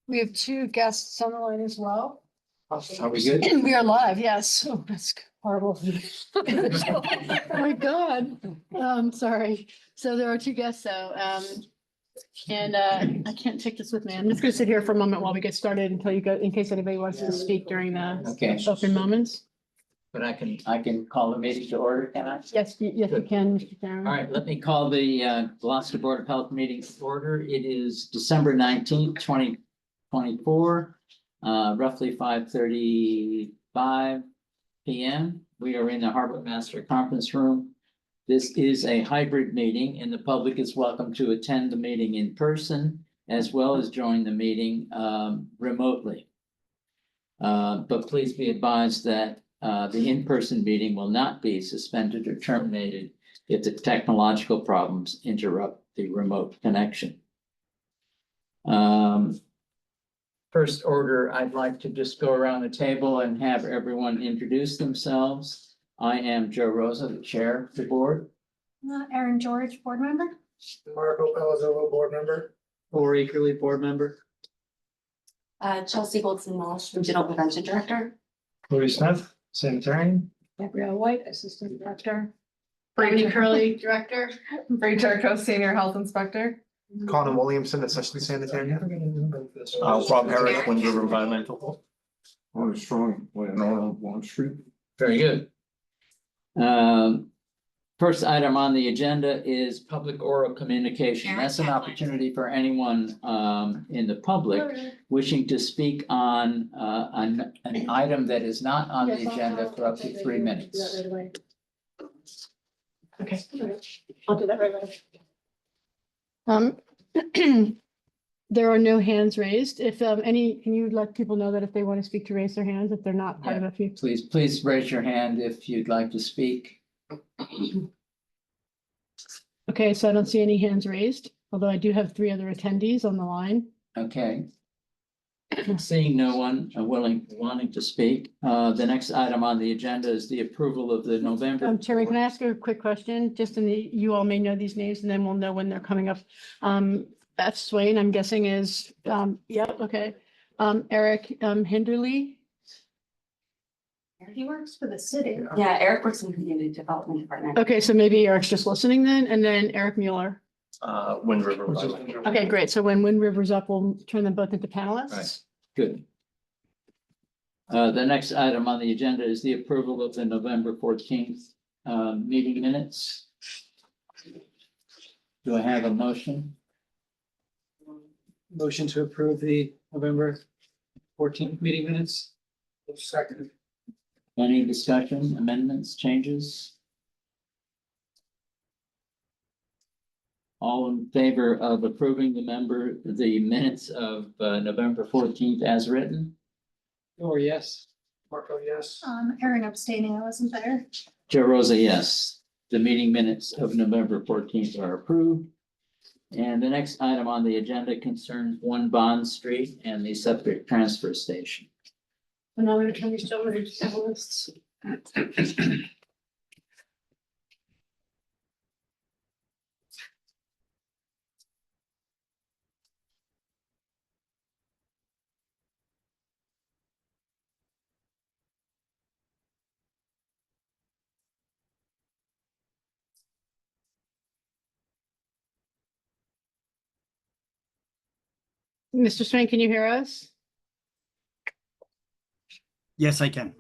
We have two guests on the line as well. Are we good? We are live, yes. Oh, that's horrible. Oh my God. Sorry. So there are two guests though. And I can't take this with me. I'm just gonna sit here for a moment while we get started until you go, in case anybody wants to speak during the Okay, open moments. but I can call the meeting to order, can I? Yes, yes, you can, Mr. Chairman. All right, let me call the Gloucester Board of Health meeting to order. It is December 19th, 2024, roughly 5:35 p.m. We are in the Harbor Master Conference Room. This is a hybrid meeting and the public is welcome to attend the meeting in person as well as join the meeting remotely. But please be advised that the in-person meeting will not be suspended or terminated if the technological problems interrupt the remote connection. First order, I'd like to just go around the table and have everyone introduce themselves. I am Joe Rosa, the chair of the board. Erin George, board member. Marco Palazzolo, board member. Lori Eagerly, board member. Chelsea Goldson Walsh, Regional Prevention Director. Louis Smith, sanitarian. Gabrielle White, Assistant Director. Brady Curley, Director. Brady Turco, Senior Health Inspector. Connor Williamson, assistant sanitarian. Rob Harris, Wind River Environmental. Armstrong, on Long Street. Very good. First item on the agenda is public oral communication. That's an opportunity for anyone in the public wishing to speak on an item that is not on the agenda for up to 3 minutes. Okay, I'll do that right away. There are no hands raised. If can you let people know that if they want to speak to raise their hands, if they're not part of a few? Please raise your hand if you'd like to speak. Okay, so I don't see any hands raised, although I do have 3 other attendees on the line. Okay. Seeing no one wanting to speak, the next item on the agenda is the approval of the November. Chairman, can I ask a quick question? Just you all may know these names and then we'll know when they're coming up. Beth Swain, I'm guessing is, yep, okay. Eric Hinderly. He works for the city. Yeah, Eric works in the Community Development Department. Okay, so maybe Eric's just listening then, and then Eric Mueller. Wind River Environmental. Okay, great. So when Wind River's up, we'll turn them both into panelists. Right. Good. The next item on the agenda is the approval of the November 14th meeting minutes. Do I have a motion? Motion to approve the November 14th meeting minutes. Second. Any discussion, amendments, changes? All in favor of approving the minutes of November 14th as written? Or yes. Marco, yes. Erin abstaining, I wasn't there. Joe Rosa, yes. The meeting minutes of November 14th are approved. And the next item on the agenda concerns 1 Bond Street and the septic transfer station. And now I'm going to turn these over to panelists. Mr. Swain, can you hear us? Yes, I can.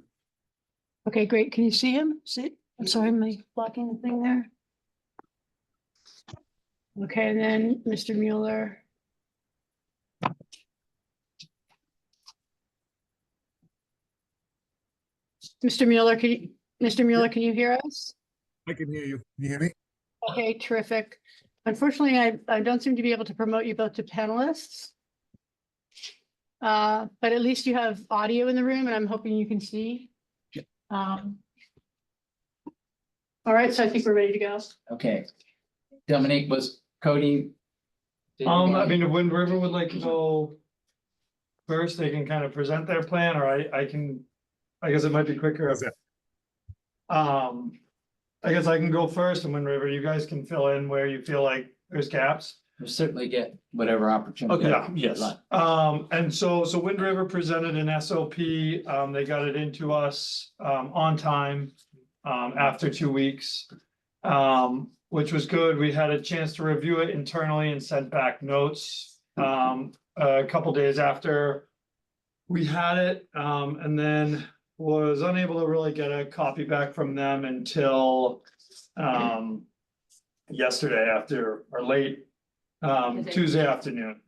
Okay, great. Can you see him? See? I'm sorry, am I blocking the thing there? Okay, and then Mr. Mueller. Mr. Mueller, can you hear us? I can hear you. Can you hear me? Okay, terrific. Unfortunately, I don't seem to be able to promote you both to panelists. But at least you have audio in the room and I'm hoping you can see. All right, so I think we're ready to go. Okay. Dominique, was Cody? I mean, if Wind River would like to go first, they can kind of present their plan, or I guess it might be quicker. I guess I can go first and Wind River, you guys can fill in where you feel like there's gaps. We'll certainly get whatever opportunity. Okay, yes. And so Wind River presented an SOP, they got it into us, on time, after 2 weeks. Which was good, we had a chance to review it internally and sent back notes, a couple days after. We had it, and then was unable to really get a copy back from them until, yesterday after, or late, Tuesday afternoon.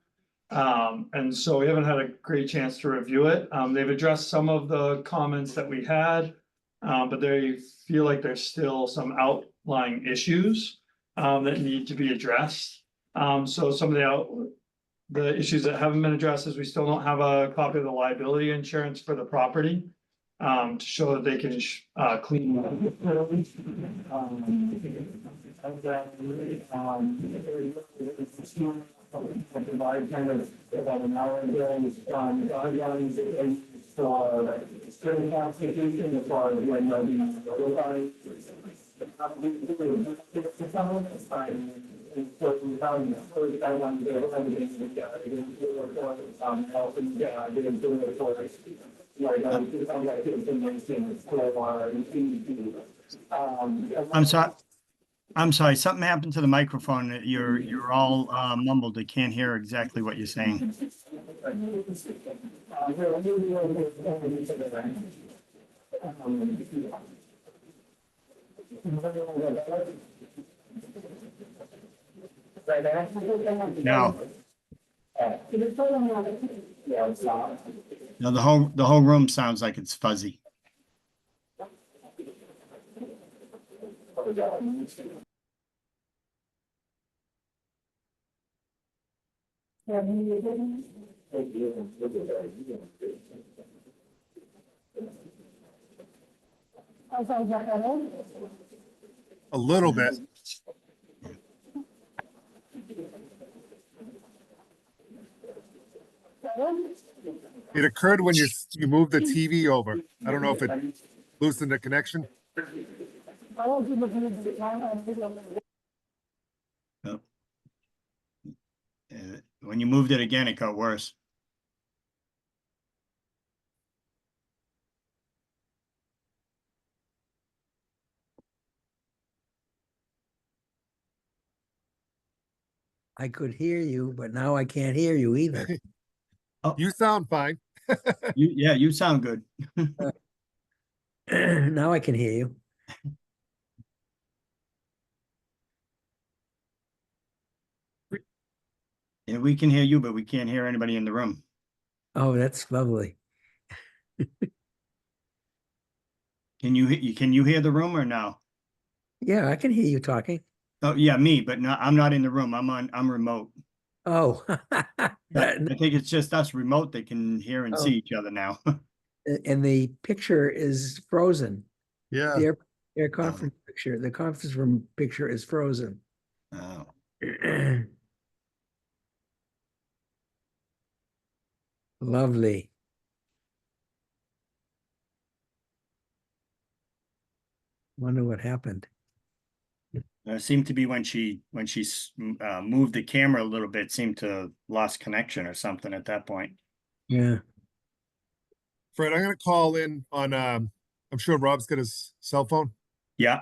And so we haven't had a great chance to review it. They've addressed some of the comments that we had. But they feel like there's still some outlying issues, that need to be addressed. So some of the issues that haven't been addressed is we still don't have a copy of the liability insurance for the property. To show that they can, clean. Provide kind of about an hour ago, guidelines and for certain constitution as far as when they'll be notified. It's fine. And so we found first guidelines there, everything we got, again, health and, getting through the report. Like, it sounds like it's been mentioned for our. I'm sorry, something happened to the microphone. You're all mumbled. I can't hear exactly what you're saying. No. No, the whole room sounds like it's fuzzy. A little bit. It occurred when you moved the TV over. I don't know if it loosened the connection. When you moved it again, it got worse. I could hear you, but now I can't hear you either. You sound fine. You sound good. Now I can hear you. Yeah, we can hear you, but we can't hear anybody in the room. Oh, that's lovely. Can you hear the room or no? Yeah, I can hear you talking. Oh, yeah, me, but no, I'm not in the room. I'm remote. Oh. I think it's just us remote that can hear and Oh. see each other now. And the picture is frozen. Yeah. Their conference picture, the conference room picture is frozen. Oh. Lovely. Wonder what happened. Seemed to be when she moved the camera a little bit, seemed to lost connection or something at that point. Yeah. Fred, I'm gonna call in on I'm sure Rob's got his cell phone. Yeah.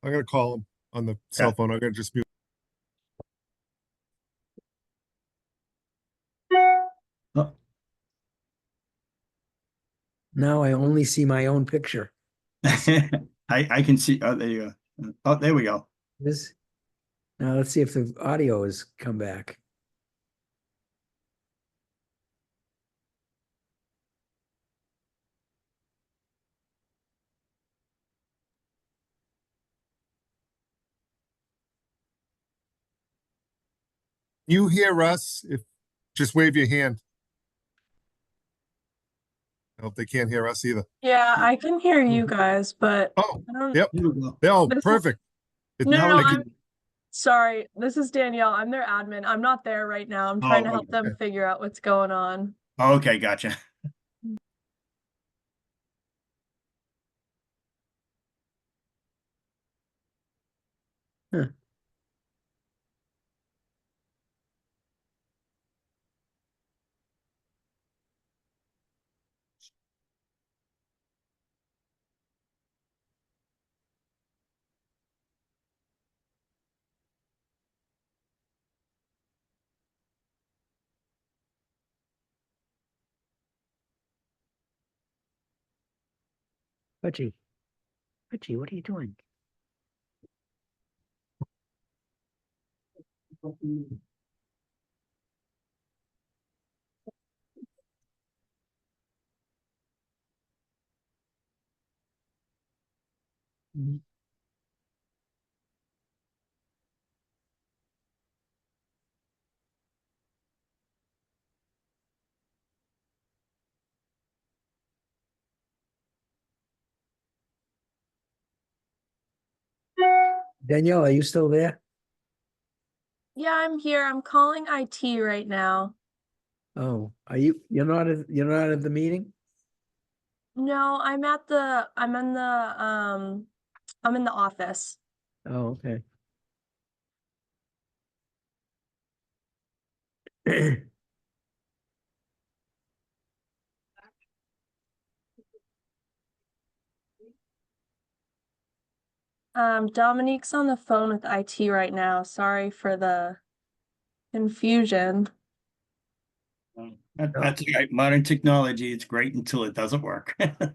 I'm gonna call him on the cell phone. I'm gonna just mute. Oh, Now I only see my own picture. I can see. Oh, there you go. Oh, there we go. This. Now let's see if the audio has come back. You hear us? If just wave your hand. I hope they can't hear us either. Yeah, I can hear you guys, but Oh, I don't. yep. There we go. Oh, This is- perfect. No, Now no, I can- sorry. This is Danielle. I'm their admin. I'm not there right now. I'm trying to help them okay. figure out what's going on. Okay, gotcha. Reggie. Reggie, what are you doing? Mhm. Danielle, are you still there? Yeah, I'm here. I'm calling IT right now. Oh, you're not at the meeting? No, I'm in the office. Oh, okay. Dominique's on the phone with IT right now. Sorry for the confusion. That's right. Modern technology, it's great until it doesn't work. Exactly.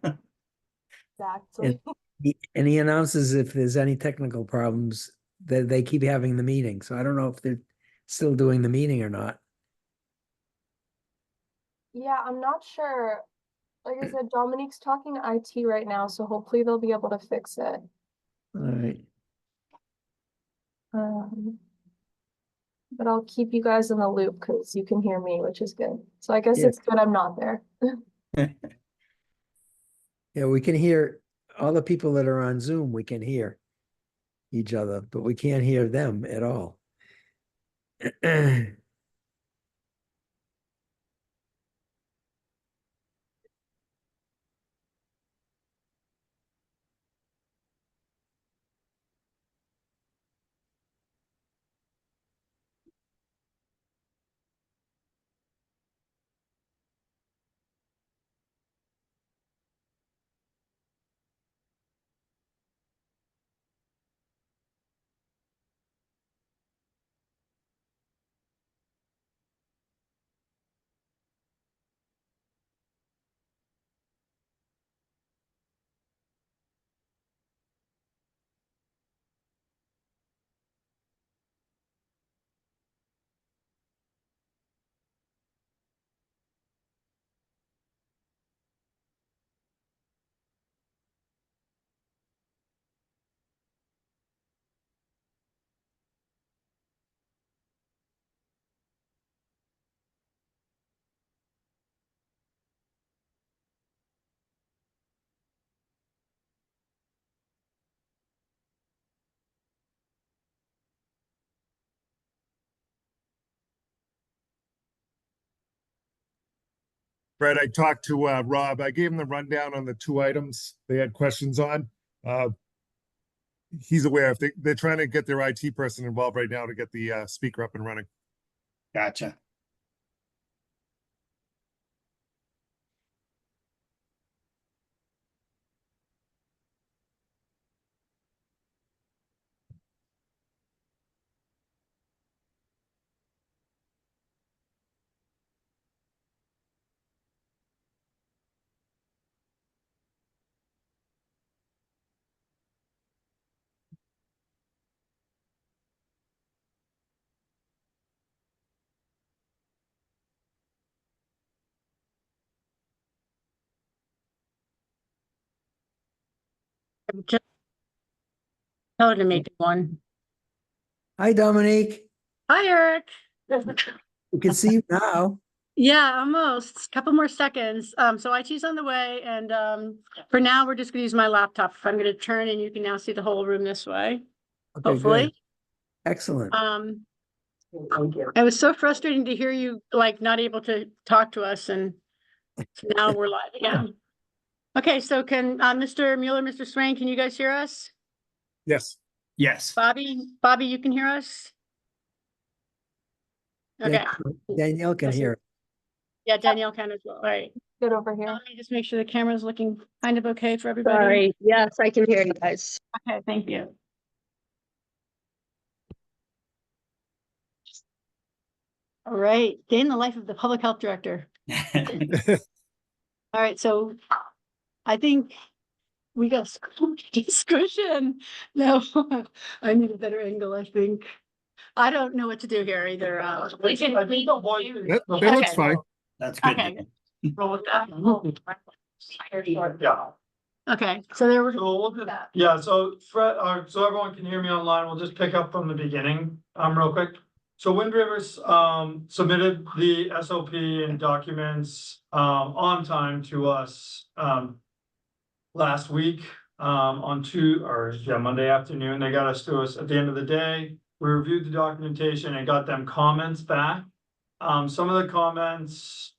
And he announces if there's any technical problems, that they keep having the meeting. So I don't know if they're still doing the meeting or not. Yeah, I'm not sure. Like I said, Dominique's talking to IT right now, so hopefully they'll be able to fix it. All right. But I'll keep you guys in the loop because you can hear me, which is good. So I guess Yeah. it's good I'm not there. Yeah, we can hear all the people that are on Zoom, we can hear each other, but we can't hear them at all. Brett, I talked to Rob. I gave him the rundown on the two items they had questions on. He's aware if they're trying to get their IT person involved right now to get the speaker up and running. Gotcha. Just tell her to make one. Hi, Dominique. Hi, Eric. We can see you now. Yeah, almost. Couple more seconds. So IT's on the way, and for now, we're just gonna use my laptop. If I'm gonna turn, and you can now see the whole room this way, Okay, good. hopefully. Excellent. It was so frustrating to hear you like not able to talk to us, and so now we're live again. Okay, so can Mr. Mueller, Mr. Swain, can you guys hear us? Yes. Yes. Bobby, you can hear us? Okay, Danielle can hear. yeah, Danielle can as well. All right. Good over here. Let me just make sure the camera's looking kind of okay for everybody. Sorry, yes, I can hear you guys. Okay, thank you. All right, day in the life of the public health director. All right, so I think we got discussion. No, I need a better angle, I think. I don't know what to do here either. That looks Okay. fine. That's good. Okay. Nick. Roll with that. Yeah. Okay, so there were. So we'll just, yeah, so Fred, so everyone can hear me online, we'll just pick up from the beginning, real quick. So Wind Rivers, submitted the SOP and documents, on time to us, last week, Monday afternoon. They got us to us at the end of the day. We reviewed the documentation and got them comments back. Some of the comments,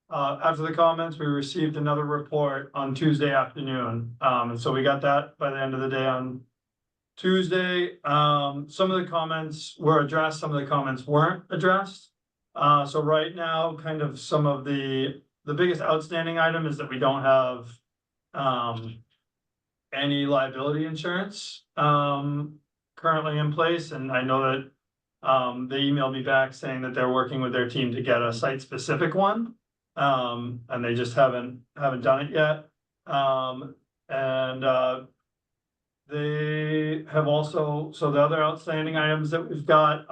after the comments, we received another report on Tuesday afternoon. And so we got that by the end of the day on Tuesday. Some of the comments were addressed, some of the comments weren't addressed. So right now, kind of some of the biggest outstanding item is that we don't have any liability insurance currently in place. And I know that they emailed me back saying that they're working with their team to get a site-specific one. And they just haven't done it yet. They have also, so the other outstanding items that we've got,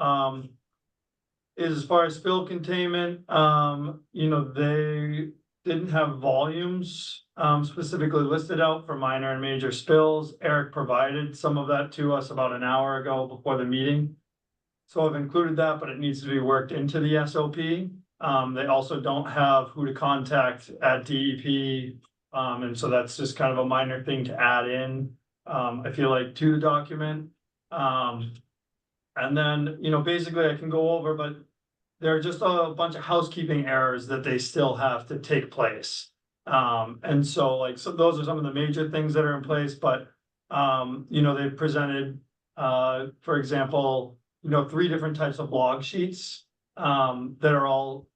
is as far as spill containment, they didn't have volumes, specifically listed out for minor and major spills. Eric provided some of that to us about an hour ago before the meeting. So I've included that, but it needs to be worked into the SOP. They also don't have who to contact at DEP. And so that's just kind of a minor thing to add in, I feel like, to the document. And then, basically I can go over, but there are just a bunch of housekeeping errors that they still have to take place. And so those are some of the major things that are in place, but, they've presented, for example, 3 different types of log sheets, that are all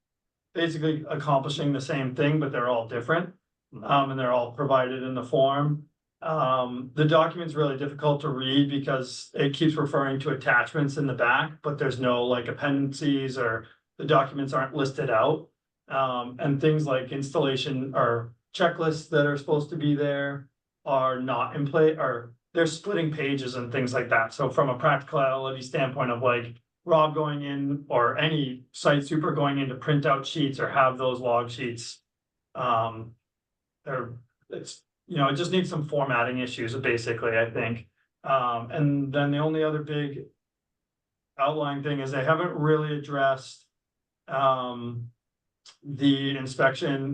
basically accomplishing the same thing, but they're all different. And they're all provided in the form. The document's really difficult to read because it keeps referring to attachments in the back, but there's no appendices, or the documents aren't listed out. And things like installation or checklists that are supposed to be there are not in play, or they're splitting pages and things like that. So from a practicality standpoint of Rob going in, or any site super going in to print out sheets or have those log sheets, it just needs some formatting issues, basically, I think. And then the only other big outlying thing is they haven't really addressed the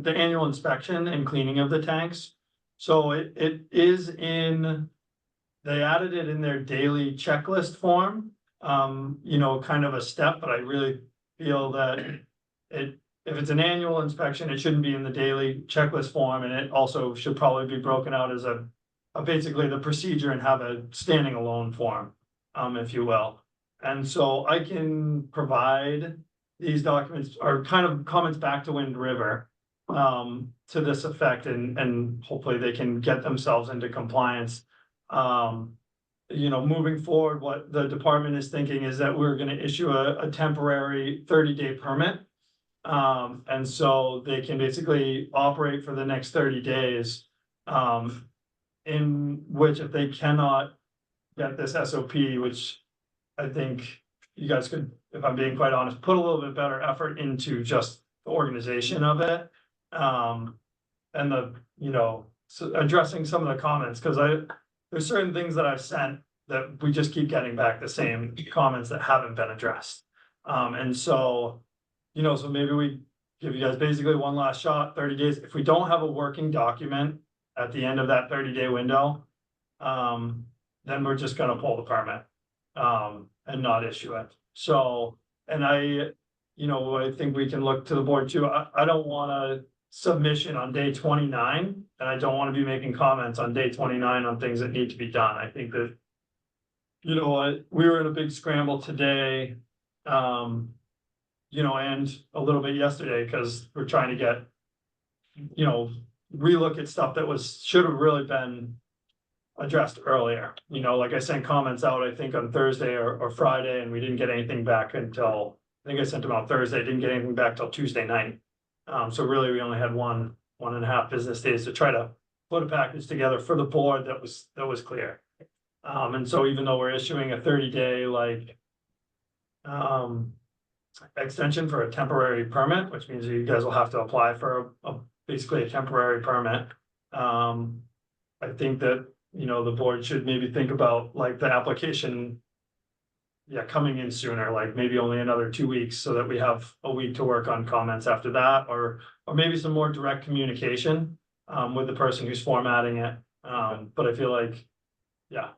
annual inspection and cleaning of the tanks. So it is they added it in their daily checklist form, kind of a step, but I really feel that if it's an annual inspection, it shouldn't be in the daily checklist form, and it also should probably be broken out as a basically the procedure and have a standing alone form, if you will. And so I can provide these documents or kind of comments back to Wind River to this effect, and hopefully they can get themselves into compliance. Moving forward, what the department is thinking is that we're going to issue a temporary 30-day permit. And so they can basically operate for the next 30 days, in which if they cannot get this SOP, which I think you guys could, if I'm being quite honest, put a little bit better effort into just the organization of it. And addressing some of the comments, because there's certain things that I've sent that we just keep getting back the same comments that haven't been addressed. And so, so maybe we give you guys basically one last shot, 30 days. If we don't have a working document at the end of that 30-day window, then we're just gonna pull the permit, and not issue it. So, and I think we can look to the board too. I don't want a submission on day 29, and I don't want to be making comments on day 29 on things that need to be done. I think that, we were in a big scramble today, and a little bit yesterday, because we're trying to get, relook at stuff that should have really been addressed earlier. I sent comments out, I think on Thursday or Friday, and we didn't get anything back until, I think I sent them out Thursday, didn't get anything back till Tuesday night. So really we only had one and a half business days to try to put a package together for the board that was clear. And so even though we're issuing a 30-day like extension for a temporary permit, which means you guys will have to apply for basically a temporary permit. I think that, you know, the board should maybe think about like the application. Yeah, coming in sooner, like maybe only another 2 weeks so that we have a week to work on comments after that, or maybe some more direct communication. With the person who's formatting it, but I feel like, yeah,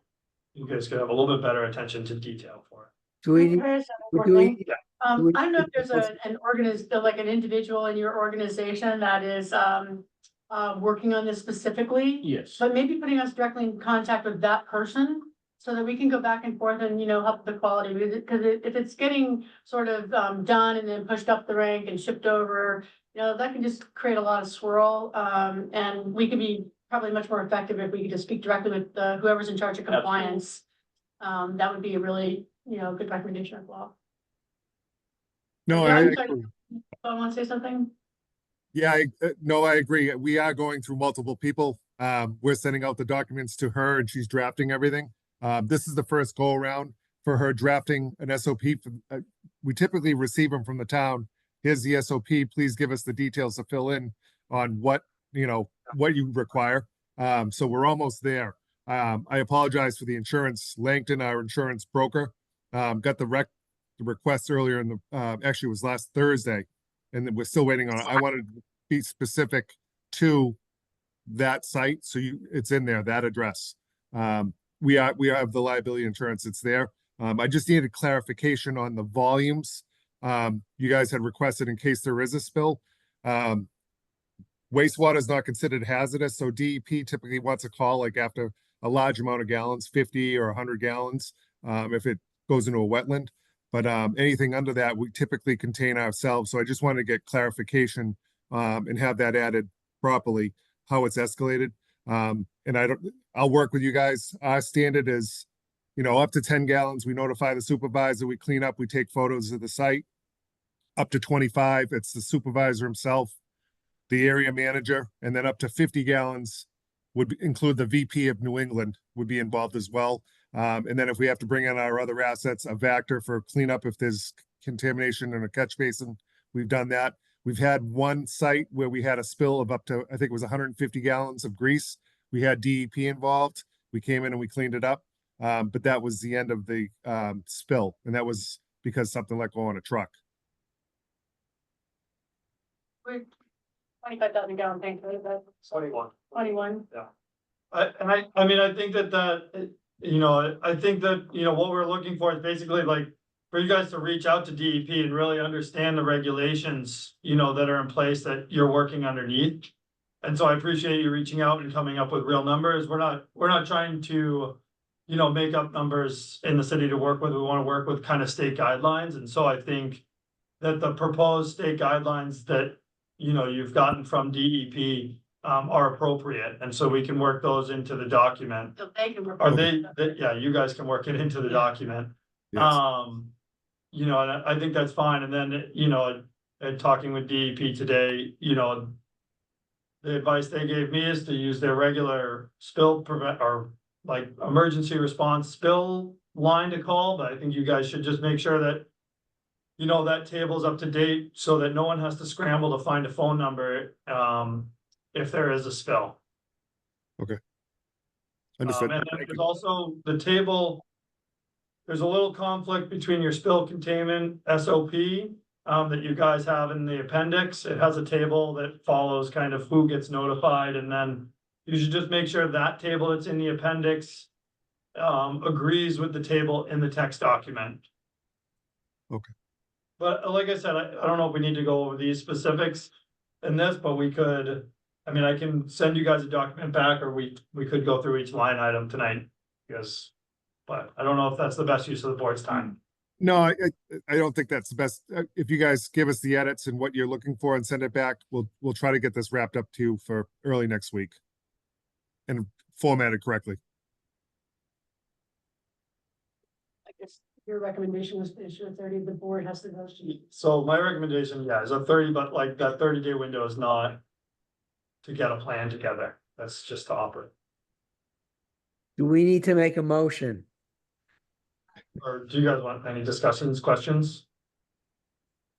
you guys could have a little bit better attention to detail for it. Do we, Can I say one do more we, thing? do I we- don't know if there's like an individual in your organization that is, working on this specifically. Yes. But maybe putting us directly in contact with that person so that we can go back and forth and, you know, help the quality, because if it's getting sort of, done and then pushed up the rank and shipped over, you know, that can just create a lot of swirl, and we could be probably much more effective if we could just speak directly with, whoever's in charge of compliance. That would be a really, you know, good recommendation as well. No, Yeah, I I'm sorry. agree. I want to say something. Yeah, no, I agree. We are going through multiple people. We're sending out the documents to her and she's drafting everything. This is the first go around for her drafting an SOP. We typically receive them from the town. Here's the SOP. Please give us the details to fill in on what, you know, what you require. So we're almost there. I apologize for the insurance. Langton, our insurance broker, got the request earlier in the, actually it was last Thursday. And then we're still waiting on it. I wanted to be specific to that site. So it's in there, that address. We have the liability insurance. It's there. I just needed clarification on the volumes. You guys had requested in case there is a spill. Wastewater is not considered hazardous. So DEP typically wants a call like after a large amount of gallons, 50 or 100 gallons, if it goes into a wetland. But anything under that, we typically contain ourselves. So I just wanted to get clarification and have that added properly, how it's escalated. And I'll work with you guys. Our standard is, you know, up to 10 gallons, we notify the supervisor, we clean up, we take photos of the site. Up to 25, it's the supervisor himself, the area manager, and then up to 50 gallons would include the VP of New England would be involved as well. And then if we have to bring in our other assets, a Vactor for cleanup, if there's contamination in a catch basin, we've done that. We've had one site where we had a spill of up to, I think it was 150 gallons of grease. We had DEP involved. We came in and we cleaned it up. But that was the end of the spill. And that was because something let go on a truck. We're 25,000 gallon tank, right? That's 21. 21. I mean, I think that you know, I think that, you know, what we're looking for is basically like for you guys to reach out to DEP and really understand the regulations, you know, that are in place that you're working underneath. And so I appreciate you reaching out and coming up with real numbers. We're not trying to, you know, make up numbers in the city to work with. We want to work with kind of state guidelines. And so I think that the proposed state guidelines that, you know, you've gotten from DEP are appropriate, and so we can work those into the document. So they can work. Or yeah, you guys can work it into the document. Yes. You know, and I think that's fine, and then, you know, talking with DEP today, you know, the advice they gave me is to use their regular spill prevent, or like emergency response spill line to call, but I think you guys should just make sure that, you know, that table's up to date so that no one has to scramble to find a phone number, if there is a spill. Understood. And then there's also the table. There's a little conflict between your spill containment SOP that you guys have in the appendix. It has a table that follows kind of who gets notified, and then you should just make sure that table that's in the appendix agrees with the table in the text document. Okay. But like I said, I don't know if we need to go over these specifics in this, but we could. I mean, I can send you guys a document back, or we could go through each line item tonight, because, but I don't know if that's the best use of the board's time. No, I don't think that's the best. If you guys give us the edits and what you're looking for and send it back, we'll try to get this wrapped up to you for early next week. And formatted correctly. I guess your recommendation was to issue a 30, the board has to go. So my recommendation, yeah, is a 30, but like that 30-day window is not to get a plan together. That's just to operate. Do we need to make a motion? Or do you guys want any discussions, questions?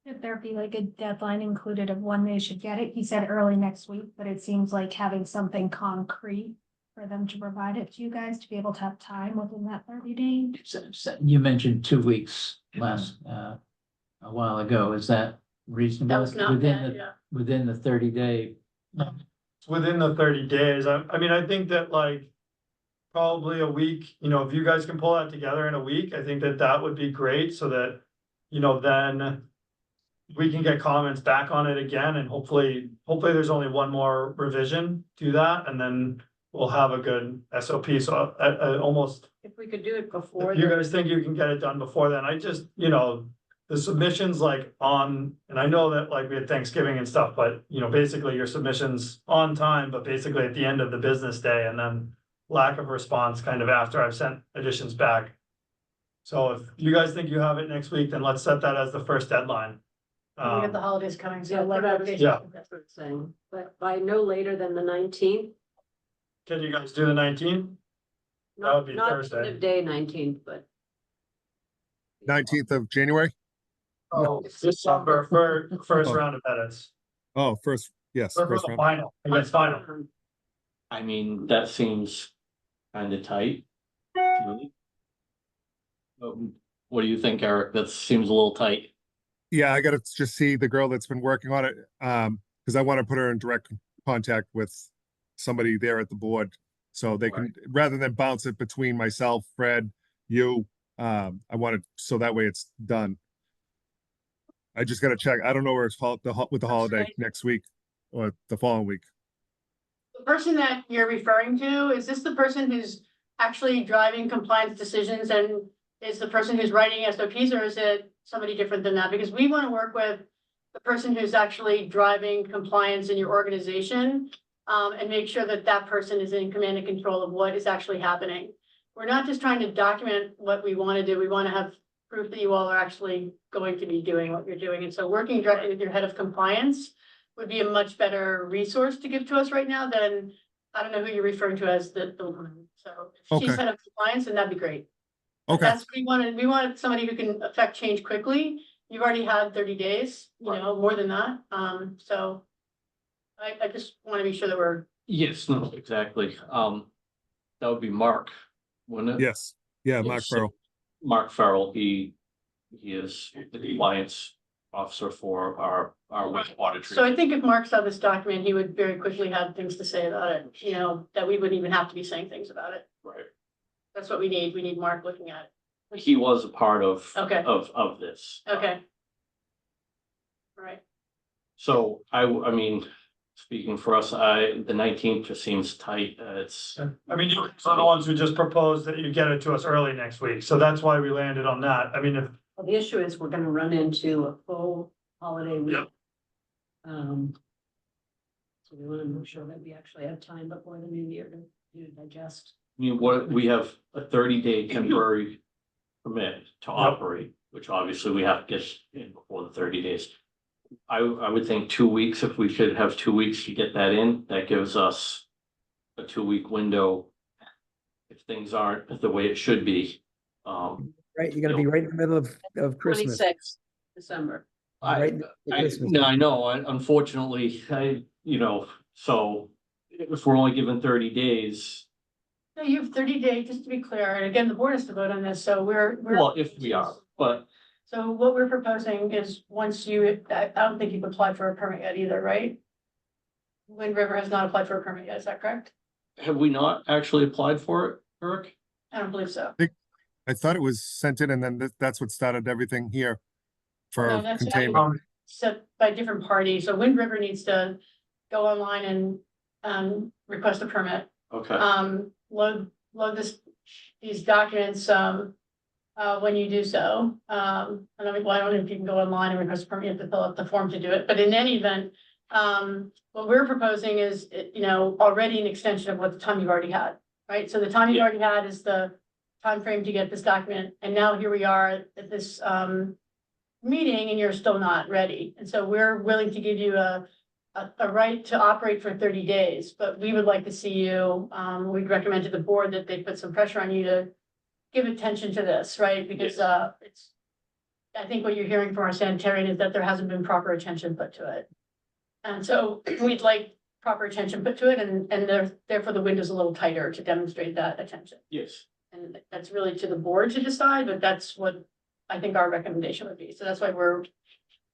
Should there be like a deadline included of when they should get it? He said early next week, but it seems like having something concrete for them to provide it to you guys to be able to have time within that 30 days. You mentioned 2 weeks last, a while ago. Is that reasonable? That was not Within bad, the- yeah. Within the 30-day, Within the 30 days, I mean, I think that like. Probably a week, you know, if you guys can pull that together in a week, I think that that would be great, so that, you know, then. We can get comments back on it again, and hopefully there's only one more revision to that, and then. We'll have a good SOP, so I almost, If we could do it before. if you guys think you can get it done before then, I just, you know. The submissions like on, and I know that like we had Thanksgiving and stuff, but you know, basically your submissions on time, but basically at the end of the business day, and then. Lack of response kind of after I've sent additions back. So if you guys think you have it next week, then let's set that as the first deadline. We have the Um, holidays coming, so. Yeah, like, Yeah. That's what it's saying, but by no later than the 19th. can you guys do the 19th? That would be Not Thursday. end of day 19th, but. 19th of January? Oh, December for first round of edits, Oh, first, yes. or for first the round. final, I guess final. I mean, that seems kind of tight. to me. What do you think, Eric? That seems a little tight. Yeah, I gotta just see the girl that's been working on it, because I want to put her in direct contact with somebody there at the board. So they can, rather than bounce it between myself, Fred, you, I want it, so that way it's done. I just gotta check. I don't know where it's with the holiday next week or the following week. The person that you're referring to, is this the person who's actually driving compliance decisions and is the person who's writing SOPs, or is it somebody different than that? Because we want to work with the person who's actually driving compliance in your organization, and make sure that that person is in command and control of what is actually happening. We're not just trying to document what we want to do. We want to have proof that you all are actually going to be doing what you're doing. And so working directly with your head of compliance would be a much better resource to give to us right now than, I don't know who you're referring to as the woman. So if she's Okay. head of compliance, then that'd be great. Okay, That's what we wanted somebody who can affect change quickly. You've already had 30 days, you know, more than that. So I just want to be sure that we're, Yes, no, exactly. That would be Mark, wouldn't it? yes, yeah, Mark Yes, so Farrell. Mark Farrell, he is the compliance officer for our wastewater so I treatment. think if Mark saw this document, he would very quickly have things to say about it, you know, that we wouldn't even have to be saying things about it. Right. That's what we need. We need Mark looking at it. He was a part of, Okay. of this. Okay. All right. So I mean, speaking for us, the 19th just seems tight. It's, I mean, you are the ones who just proposed that you get it to us early next week, so that's why we landed on that. I mean, if, Well, the issue is we're gonna run into a full holiday week. Yep. So we wanna make sure that we actually have time before the new year to digest. I mean, what, we have a 30-day temporary permit to operate, which obviously we have to get in before the 30 days. I would think 2 weeks, if we could have 2 weeks to get that in, that gives us a 2-week window. If things aren't the way it should be. Right, you're gonna be right in the middle of Christmas. 26th December. Right in the Christmas. No, I know, unfortunately, so if we're only given 30 days, No, you have 30 days, just to be clear, and again, the board has to vote on this, so we're. well, if we are, but So what we're proposing is once you, I don't think you've applied for a permit yet either, right? Wind River has not applied for a permit yet, is that correct? have we not actually applied for it, Eric? I don't believe so. I thought it was sent in and then that's what started everything here for No, that's- containment. Set by different parties, so Wind River needs to go online and request a permit. Okay, Load these documents, when you do so. I don't know if you can go online and request a permit, you have to fill out the form to do it, but in any event, what we're proposing is, you know, already an extension of what the time you've already had, right? So the time you've already had is the time frame to get this document, and now here we are at this, meeting, and you're still not ready. And so we're willing to give you a a right to operate for 30 days, but we would like to see you, we'd recommend to the board that they put some pressure on you to give attention to this, right? Because, it's, I think what you're hearing from our sanitarian is that there hasn't been proper attention put to it. And so we'd like proper attention put to it, and therefore the window's a little tighter to demonstrate that attention. Yes. And that's really to the board to decide, but that's what I think our recommendation would be. So that's why we're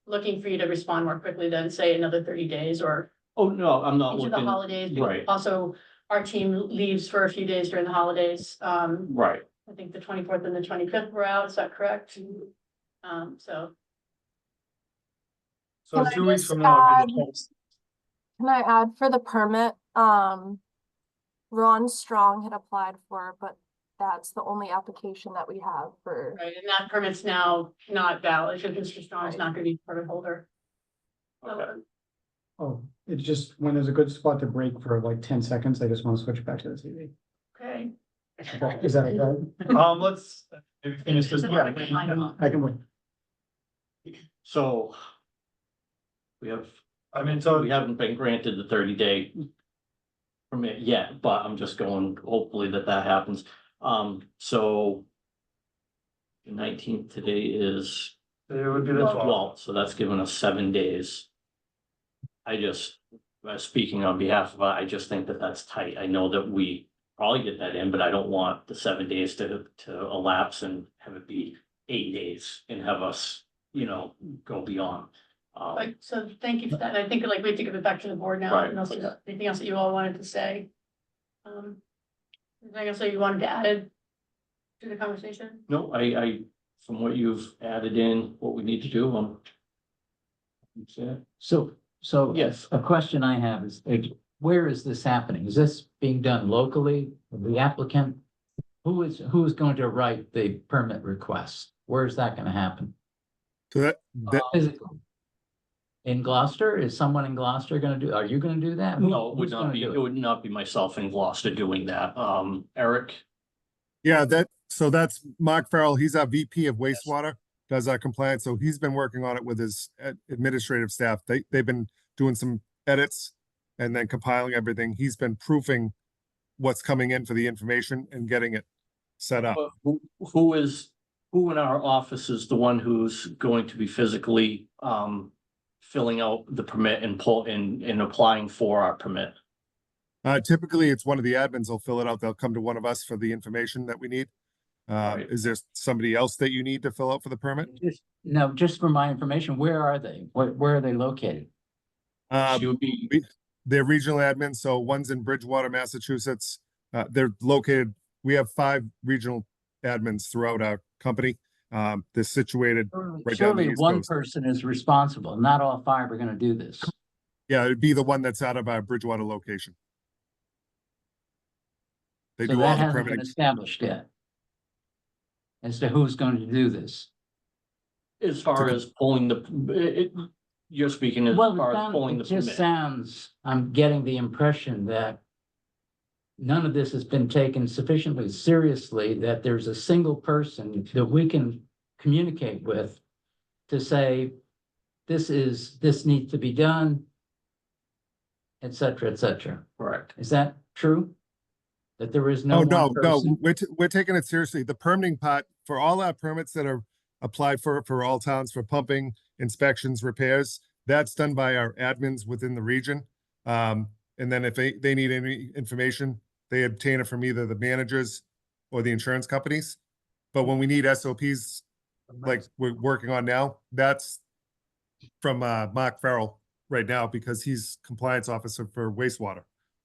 looking for you to respond more quickly than say another 30 days or Oh, no, I'm not into the looking, holidays. because right. Also, our team leaves for a few days during the holidays. right. I think the 24th and the 25th were out, is that correct? So, So Can I 2 weeks just from now. add- Can I add for the permit, Ron Strong had applied for, but that's the only application that we have for. right, and that permit's now not valid, because Mr. Strong is not gonna be permit holder. So, Okay. Oh, it's just when there's a good spot to break for like 10 seconds, I just want to switch back to the TV. Okay. Is that okay? Let's maybe finish this. Yeah, I can wait. So we have, I mean, so we haven't been granted the 30-day permit yet, but I'm just going, hopefully that happens. So the 19th today is it would be the 12th. 12th, so that's given us 7 days. I just, speaking on behalf of, I just think that that's tight. I know that we probably get that in, but I don't want the 7 days to elapse and have it be 8 days and have us, go beyond. Like, so thank you for that. I think like we have to give it back to the board now. Right. And also, anything else that you all wanted to say? Anything else that you wanted to add to the conversation? No, I, from what you've added in, what we need to do, that's it. So Yes. a question I have is, where is this happening? Is this being done locally? The applicant? Who is going to write the permit request? Where is that gonna happen? So that, Physically? In Gloucester? Is someone in Gloucester gonna do, are you gonna do that? No, it would Who's not gonna be, do it would not be myself in Gloucester doing that. Eric, yeah, that's Mark Farrell. He's our VP of wastewater, does our compliance. So he's been working on it with his administrative staff. They've been doing some edits and then compiling everything. He's been proofing what's coming in for the information and getting it set up. who in our office is the one who's going to be physically, filling out the permit and applying for our permit? Typically, it's one of the admins will fill it out. They'll come to one of us for the information that we need. Right. Is there somebody else that you need to fill out for the permit? Just for my information, where are they? Where are they located? She would be, They're regional admins, so one's in Bridgewater, Massachusetts. They're located, we have 5 regional admins throughout our company. They're situated right down the Surely East one Coast. person is responsible. Not all 5 are gonna do this. Yeah, it'd be the one that's out of our Bridgewater location. They So do that all the hasn't been permitting. established yet. As to who's going to do this. as far as pulling you're speaking as Well, far as pulling the it just permit. sounds, I'm getting the impression that none of this has been taken sufficiently seriously, that there's a single person that we can communicate with to say, this needs to be done, et cetera, et cetera. Correct. Is that true? That there is no Oh, one no, person? we're taking it seriously. The permitting part, for all our permits that are applied for all towns for pumping, inspections, repairs, that's done by our admins within the region. And then if they need any information, they obtain it from either the managers or the insurance companies. But when we need SOPs, like we're working on now, that's from Mark Farrell right now, because he's compliance officer for wastewater.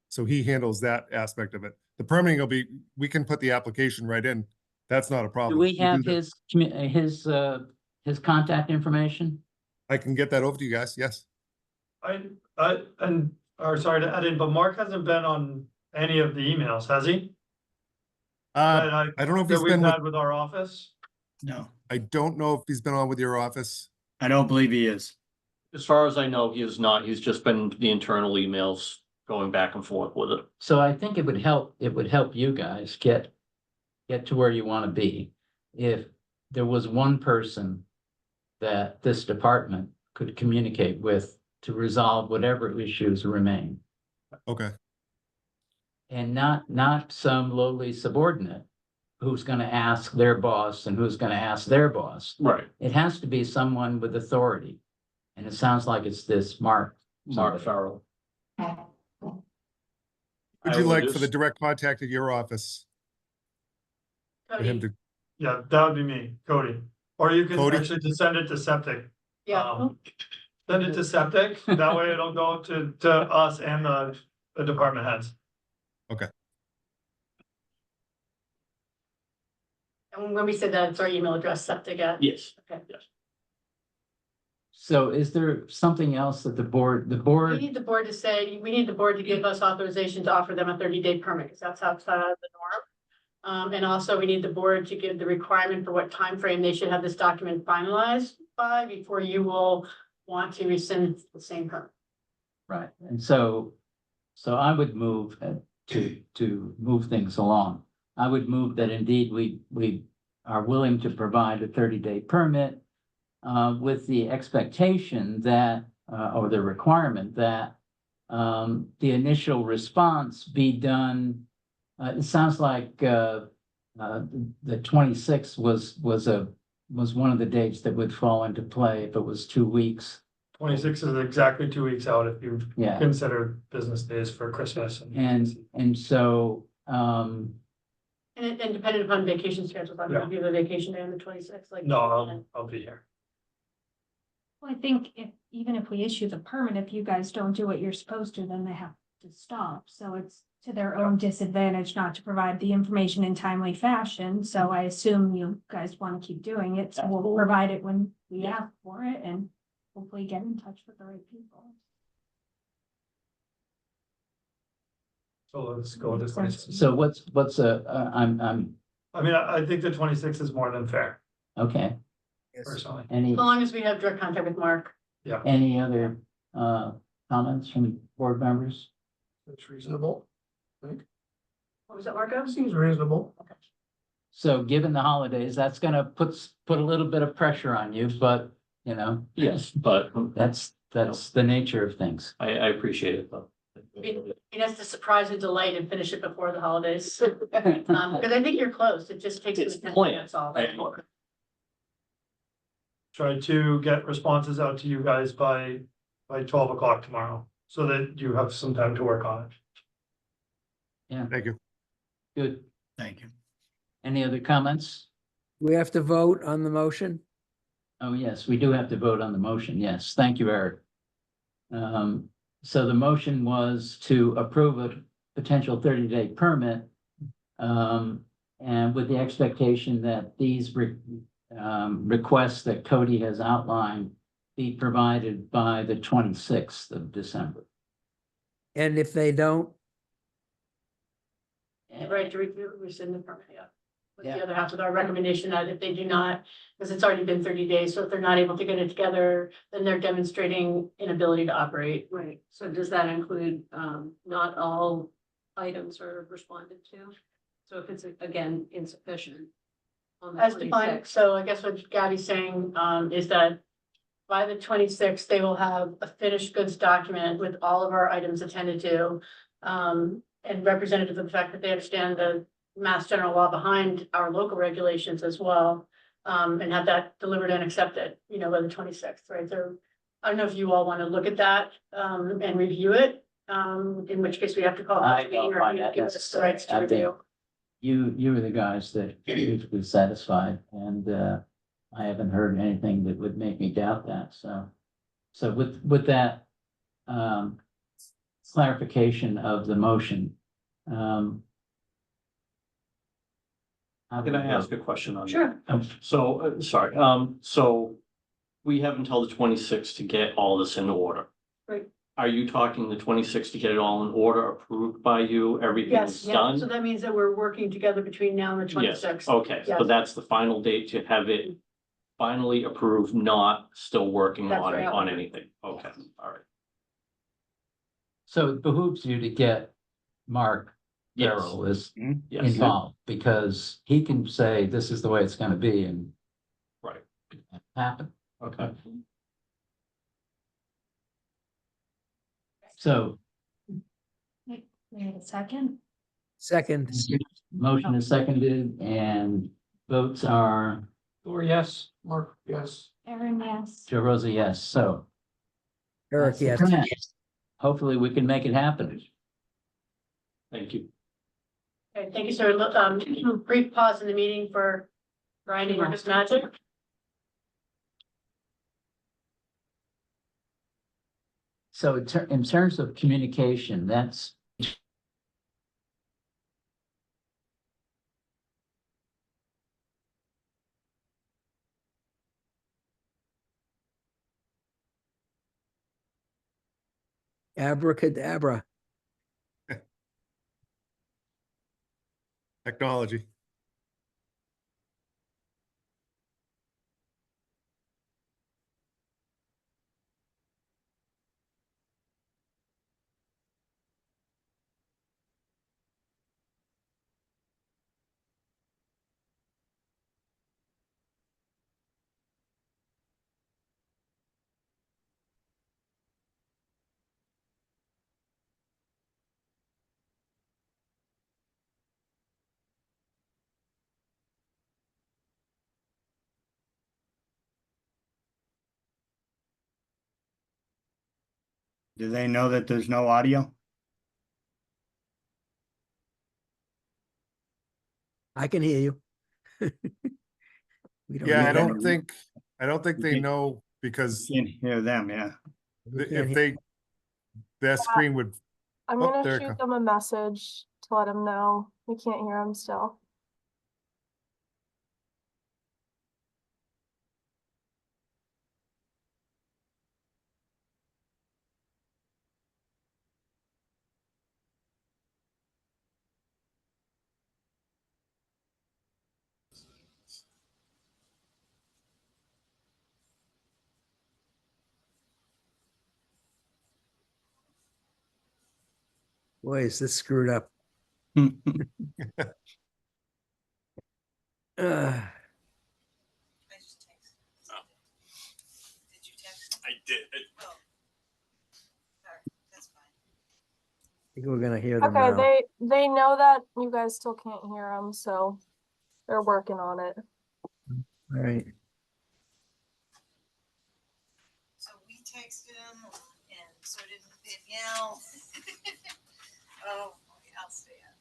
So he handles that aspect of it. The permitting will be, we can put the application right in. That's not a problem. Do we have that. his contact information? I can get that over to you guys, yes. Sorry to add in, but Mark hasn't been on any of the emails, has he? I don't know if That he's we've been with, had with our office? No, I don't know if he's been on with your office. I don't believe he is. As far as I know, he is not. He's just been the internal emails going back and forth with it. So I think it would help you guys get to where you want to be. If there was one person that this department could communicate with to resolve whatever issues remain. Okay, And not some lowly subordinate who's gonna ask their boss and who's gonna ask their boss. Right. It has to be someone with authority. And it sounds like it's this Mark. Mark Farrell. would I you will like for the just- direct contact at your office? For him to, Yeah, that would be me, Cody. Or you can Cody? actually just send it to septic. Yeah. Send it to septic, that way it'll go to us and the department heads. And when we said that, it's our email address, septic at. Yes. Okay. Yes. So is there something else that the board, We need the board to say, we need the board to give us authorization to offer them a 30-day permit, because that's outside of the norm. And also we need the board to give the requirement for what time frame they should have this document finalized by before you will want to rescind the same permit. right, and so I would move to move things along. I would move that indeed we are willing to provide a 30-day permit with the expectation that, or the requirement that the initial response be done. It sounds like the 26th was one of the dates that would fall into play if it was 2 weeks. 26 is exactly 2 weeks out if you Yeah, consider business days for Christmas and so, And depending upon vacation schedules, I'm gonna give a vacation day on the 26th, like. No, I'll be here. Well, I think even if we issue the permit, if you guys don't do what you're supposed to, then they have to stop. So it's to their own disadvantage not to provide the information in timely fashion. So I assume you guys want to keep doing it. So we'll provide it when we ask for it and hopefully get in touch with the right people. So let's go with the 26th. so what's I'm I mean, I think the 26th is more than fair, okay. personally. Any As long as we have direct contact with Mark. any other comments from board members? It's reasonable. What was that, Marco? Seems reasonable. So given the holidays, that's gonna put a little bit of pressure on you, but you know. Yes, but That's the nature of things. I appreciate it though. It has to surprise and delight and finish it before the holidays. Because I think you're close. It just takes. It's some attention, planned. that's all. Try to get responses out to you guys by 12 o'clock tomorrow, so that you have some time to work on it. thank you. Good. Thank you. Any other comments? We have to vote on the motion? Oh, yes, we do have to vote on the motion. Yes, thank you, Eric. So the motion was to approve a potential 30-day permit. And with the expectation that these requests that Cody has outlined be provided by the 26th of December. And if they don't, Right, to rescind the permit, yeah. With Yeah. the other half with our recommendation that if they do not, because it's already been 30 days, so if they're not able to get it together, then they're demonstrating inability to operate. Right, so does that include, not all items are responded to? So if it's, again, insufficient. On the As defined, 26th. so I guess what Gabby's saying, is that by the 26th, they will have a finished goods document with all of our items attended to. And representative of the fact that they understand the mass general law behind our local regulations as well. And have that delivered and accepted, by the 26th, right? So I don't know if you all want to look at that, and review it, in which case we have to call. I a meeting don't or find you that give us the necessary. rights to I think- review. You were the guys that usually satisfied, and I haven't heard anything that would make me doubt that, so with that clarification of the motion. Can I ask a question on that? Sure. So, sorry, so we have until the 26th to get all this in order. Right. Are you talking the 26th to get it all in order, approved by you, everything's Yes, done? so that means that we're working together between now and the Yes, 26th. okay, so Yes. that's the final date to have it finally approved, not still working That's on it, right. on anything, okay, all right. So it behooves you to get Mark Yes. Darrell is Yes, involved, because he can say, this is the way it's gonna be, and right, happen. okay. So We have a second? Second, motion is seconded and votes are Or yes, Mark, yes. Erin, yes. Joe Rosa, yes. So Eric, that's the yes. plan. Hopefully we can make it happen. Thank you. Okay, thank you, sir. Brief pause in the meeting for Brian and Marcus Magic. So in terms of communication, that's Abracadabra. Technology. Do they know that there's no audio? I can hear you. We don't Yeah, need I don't any- think, they Okay. know because Can't hear them, yeah. we can't if hear- they, their screen would, I'm Oh, gonna there it shoot comes. them a message to let them know. We can't hear them still. Boy, is this screwed up. Uh, I did. I think we're gonna hear them Okay, now. they know that you guys still can't hear them, so they're working on it. All right. So we texted him and so did Danielle. Oh, boy, I'll stay up.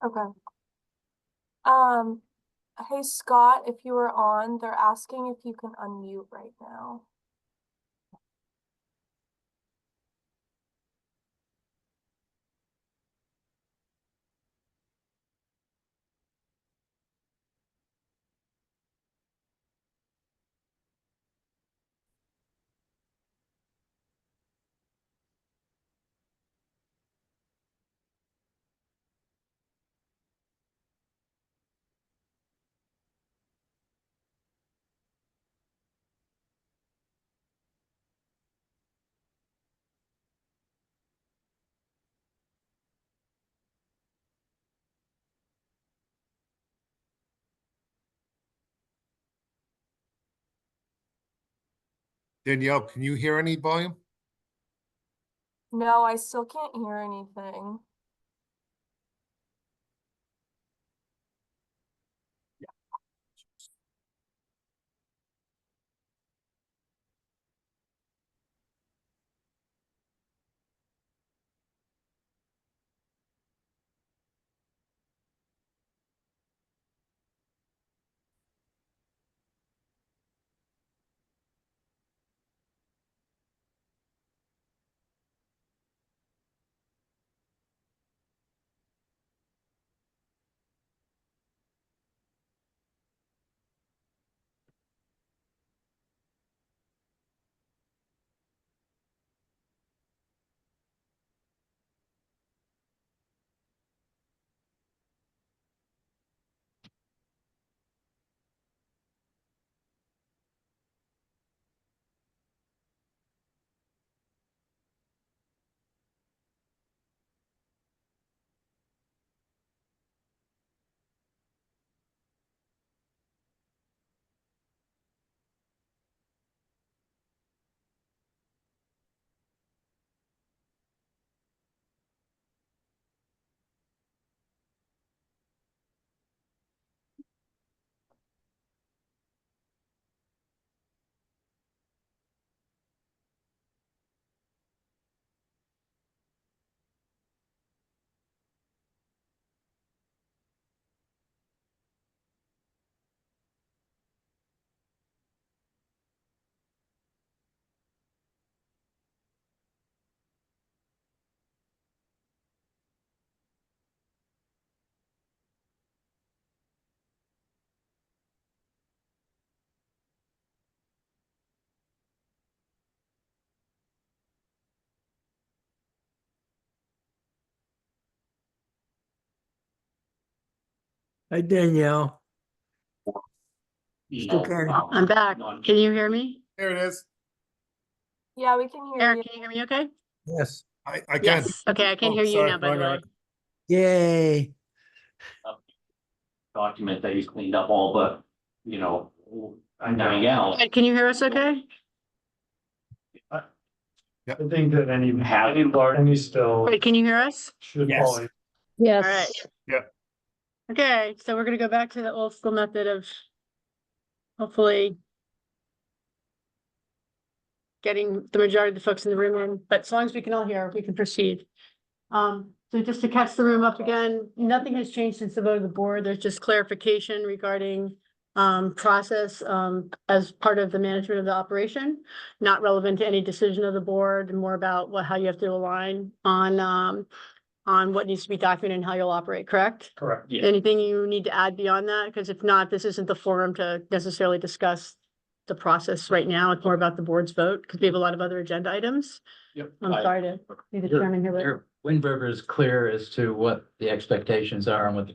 Okay. Hey Scott, if you were on, they're asking if you can unmute right now. Danielle, can you hear any volume? No, I still can't hear anything. Hi, Danielle. Still can't. I'm back. Can you hear me? There it is. Yeah, we can hear you. Eric, can you hear me okay? Yes. I can. Yes. Okay, I can Oh, hear you sorry, now, by the wrong way. Eric. Yay. Document that he's cleaned up all but, 9 gallons. Ed, can you hear us okay? I think that any still Wait, can you hear us? should Yes. probably. All Yes. right. Yeah. Okay, so we're gonna go back to the old school method of hopefully getting the majority of the folks in the room in, but as long as we can all hear, we can proceed. So just to catch the room up again, nothing has changed since the vote of the board. There's just clarification regarding process as part of the management of the operation, not relevant to any decision of the board, and more about how you have to align on what needs to be documented and how you'll operate, correct? Correct. Yeah. Anything you need to add beyond that? Because if not, this isn't the forum to necessarily discuss the process right now. It's more about the board's vote, because we have a lot of other agenda items. Yep. I'm sorry to be the chairman here, but Windberger is clear as to what the expectations are and what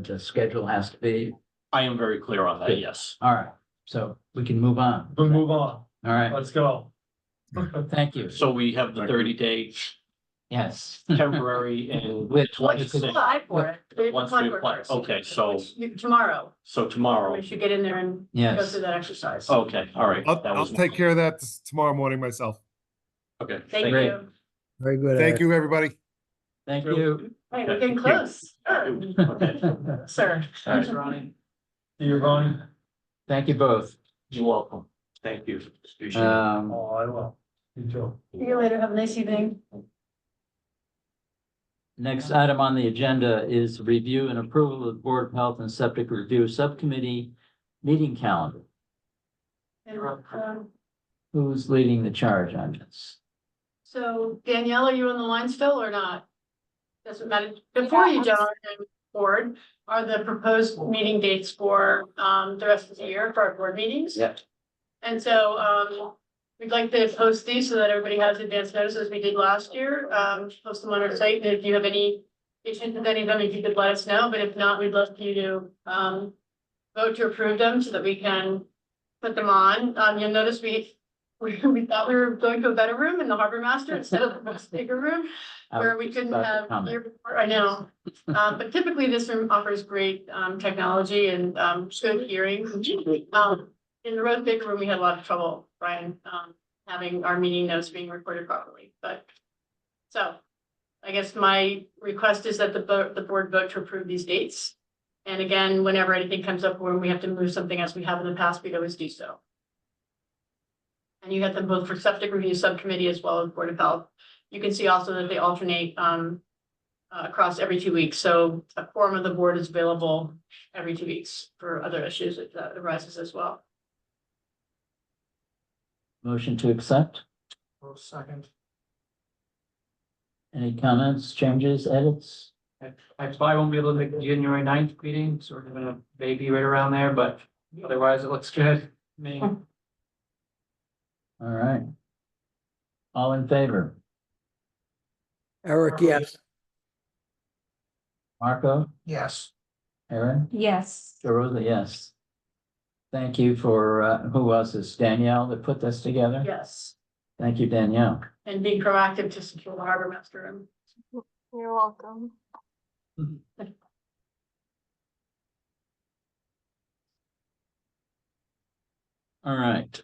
the schedule has to be. I am very clear on that, yes. All right, so we can move on. We'll move on. All right, Let's go. thank you. So we have the 30-day Yes. temporary and With what you 26 apply for it. We have to once apply we for it apply, first. okay, so, Tomorrow, tomorrow, we should get in there and go Yes. through that exercise. okay, all right. that I'll was- take care of that tomorrow morning myself. Okay. Thank Great. you. Very good. Thank Eric. you, everybody. Thank you. Hey, we're getting close. Sir. Thanks, Ronnie. You're going? Thank you both. You're welcome. Thank you. Appreciate it. Oh, I will. You too. See you later. Have a nice evening. Next item on the agenda is review and approval of the Board of Health and Septic Review Subcommittee meeting calendar. And, Who's leading the charge on this? so Danielle, are you on the line still or not? Doesn't matter. Before you, John, and board, are the proposed meeting dates for, the rest of the year for our board meetings? Yep. And so, we'd like to post these so that everybody has advance notice as we did last year, post them on our site, and if you have any issues with any of them, if you could let us know, but if not, we'd love for you to, vote to approve them so that we can put them on. You'll notice we thought we were going to a better room in the Harbor Master instead of the bigger room, where we couldn't have, I know. But typically this room offers great, technology and, good hearing. In the Rose Baker room, we had a lot of trouble, Brian, having our meeting notes being recorded properly, but. So, I guess my request is that the board vote to approve these dates. And again, whenever anything comes up when we have to move something as we have in the past, we'd always do so. And you get them both for septic review subcommittee as well as Board of Health. You can see also that they alternate, across every 2 weeks, so a quorum of the board is available every 2 weeks for other issues that arises as well. Motion to accept? Second. Any comments, changes, edits? I probably won't be able to make the January 9th meeting, sort of a baby right around there, but otherwise it looks good. Me. All right. All in favor? Eric, yes. Marco, Yes. Aaron, Yes. Rosa, yes. Thank you for, who else is Danielle that put this together? Yes, Thank you, Danielle. and being proactive to secure the Harbor Master room. You're welcome. All right,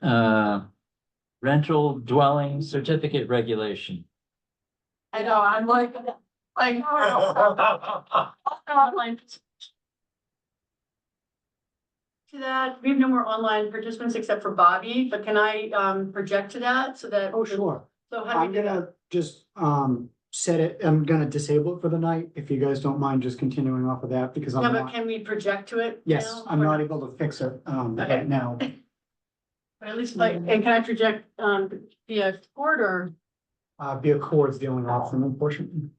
rental dwelling certificate regulation. I know, I'm like. Online. To that, we have no more online participants except for Bobby, but can I project to that so that? Oh, sure. So how do I'm we do gonna that? just set it, I'm gonna disable it for the night, if you guys don't mind just continuing off of that, because Yeah, I'm but not. can we project to it? Yes, now, I'm or not able to fix it Okay. right now. But at least like, and can I project via cord or? Via cord's the only option, unfortunately.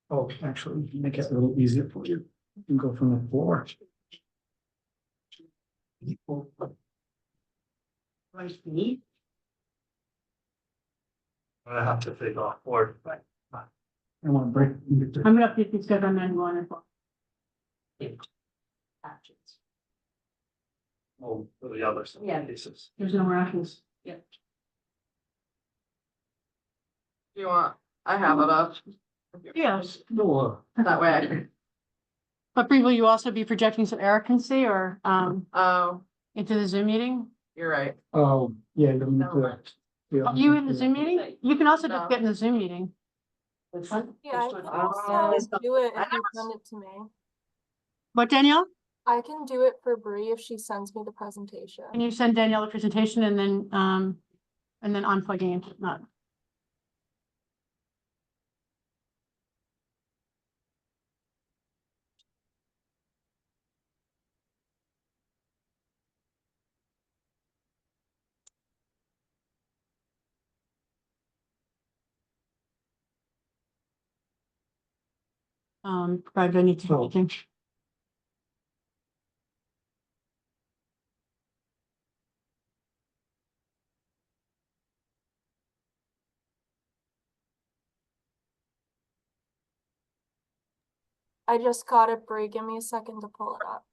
Oh, actually, make it a little easier for you. You can go from the floor. Right, me? I have to take off board. I wanna break. I'm gonna update these guys on manual on as well. Actions. Oh, for the other some Yeah. cases. There's no more actions. Yeah. You want, I have it up. Yes, No. That way I can, but Bree, will you also be projecting so Eric can see or oh, into the Zoom meeting? you're right. Oh, yeah, you need Never to. mind. yeah. Are you in the Zoom meeting? You can also just No. get in the Zoom meeting. Yeah, I can also do it if you send it to me. What, Danielle? I can do it for Bree if she sends me the presentation. Can you send Danielle the presentation and then I'm plugging into it, not. Probably need to. Oh. I just got it, Bree. Give me a second to pull it up.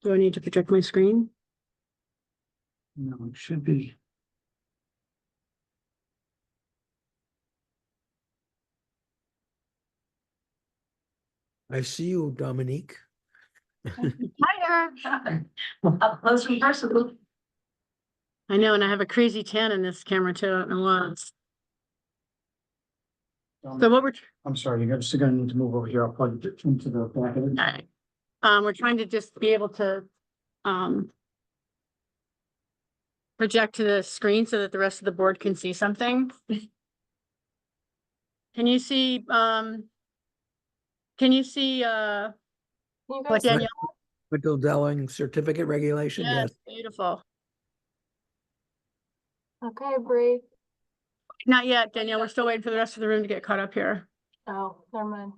Do I need to project my screen? No, it should be. I see you, Dominique. Hi, Eric. Up close and personal. I know, and I have a crazy tan in this camera too, I don't know why. So what we're, I'm sorry, you're just gonna need to move over here. I'll plug it into the back of it. alright, we're trying to just be able to, project to the screen so that the rest of the board can see something. Can you see, You what guys, Danielle? Window dwelling certificate regulation, yes. Beautiful. okay, Bree. Not yet, Danielle. We're still waiting for the rest of the room to get caught up here. Oh, never mind.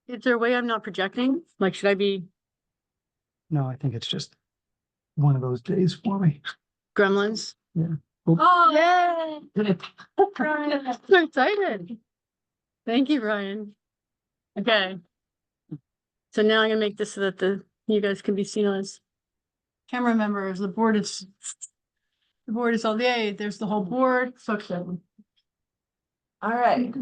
Is there a way I'm not projecting? Like, should I be No, I think it's just one of those days for me. gremlins? Oh, Yay! So excited. Thank you, Ryan. Okay. So now I'm gonna make this so that you guys can be seen as camera members. The board is all day. There's the whole board. So excited. All right.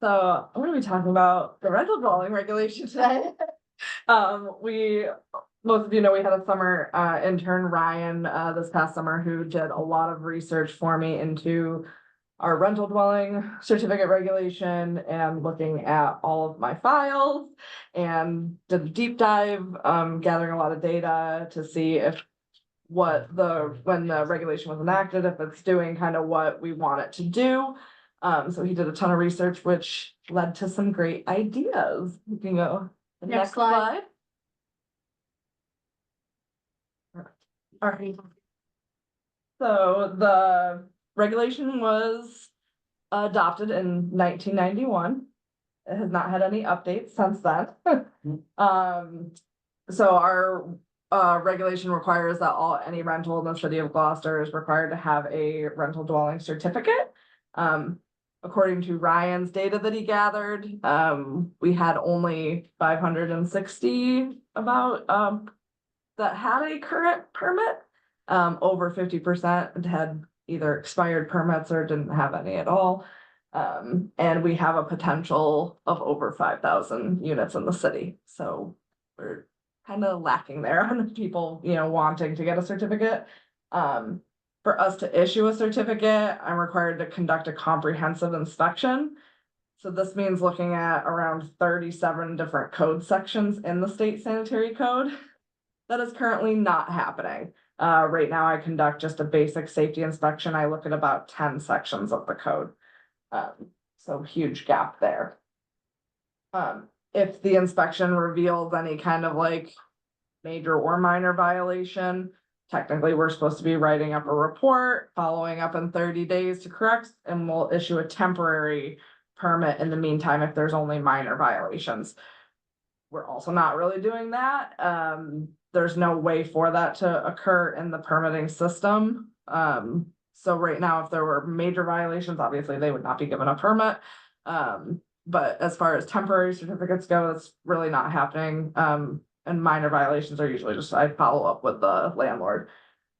So I'm gonna be talking about the rental dwelling regulation today. Most of you know we had a summer intern, Ryan, this past summer, who did a lot of research for me into our rental dwelling certificate regulation and looking at all of my files and did a deep dive, gathering a lot of data to see if when the regulation was enacted, if it's doing kind of what we want it to do. So he did a ton of research, which led to some great ideas. You can go the Next slide. All right. So the regulation was adopted in 1991. It has not had any updates since then. So our regulation requires that any rental in the city of Gloucester is required to have a rental dwelling certificate. According to Ryan's data that he gathered, we had only 560 that had a current permit. Over 50% had either expired permits or didn't have any at all. And we have a potential of over 5,000 units in the city. So we're kind of lacking there on people, wanting to get a certificate. For us to issue a certificate, I'm required to conduct a comprehensive inspection. So this means looking at around 37 different code sections in the state sanitary code. That is currently not happening. Right now I conduct just a basic safety inspection. I look at about 10 sections of the code. So huge gap there. If the inspection reveals any kind of major or minor violation, technically we're supposed to be writing up a report, following up in 30 days to correct, and we'll issue a temporary permit in the meantime if there's only minor violations. We're also not really doing that. There's no way for that to occur in the permitting system. So right now, if there were major violations, obviously they would not be given a permit. But as far as temporary certificates go, that's really not happening. And minor violations are usually just, I follow up with the landlord.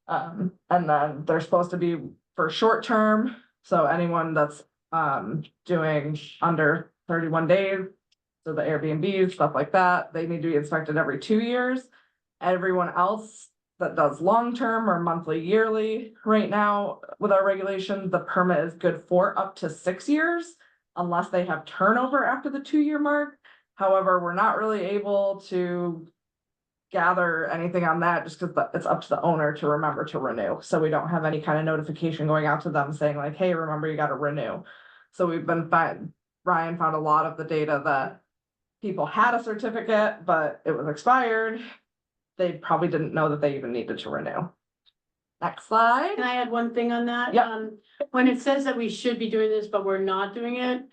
And then they're supposed to be for short term. So anyone that's doing under 31 days, so the Airbnbs, stuff like that, they need to be inspected every 2 years. Everyone else that does long-term or monthly, yearly, right now with our regulation, the permit is good for up to 6 years unless they have turnover after the 2-year mark. However, we're not really able to gather anything on that just because it's up to the owner to remember to renew. So we don't have any kind of notification going out to them saying hey, remember you got to renew. So we've been fine. Ryan found a lot of the data that people had a certificate, but it was expired. They probably didn't know that they even needed to renew. Next slide. Can I add one thing on that? Yeah. When it says that we should be doing this, but we're not doing it,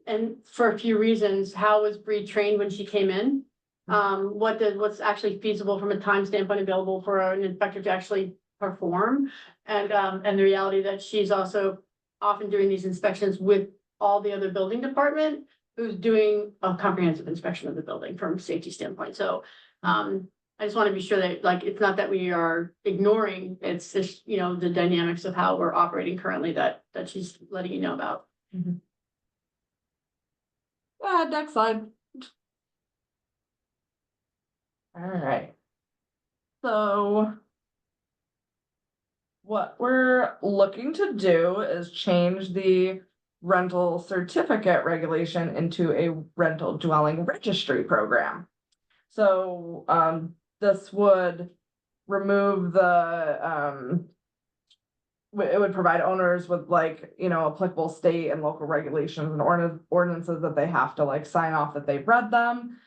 and for a few reasons, how was Bree trained when she came in? What's actually feasible from a time standpoint available for an inspector to actually perform? And the reality that she's also often doing these inspections with all the other building department who's doing a comprehensive inspection of the building from a safety standpoint. So I just want to be sure that it's not that we are ignoring, it's just, the dynamics of how we're operating currently that she's letting you know about. Next slide. All right. So what we're looking to do is change the rental certificate regulation into a rental dwelling registry program. So this would remove the, it would provide owners with like, you know, applicable state and local regulations and ordinances that they have to like sign off that they've read them.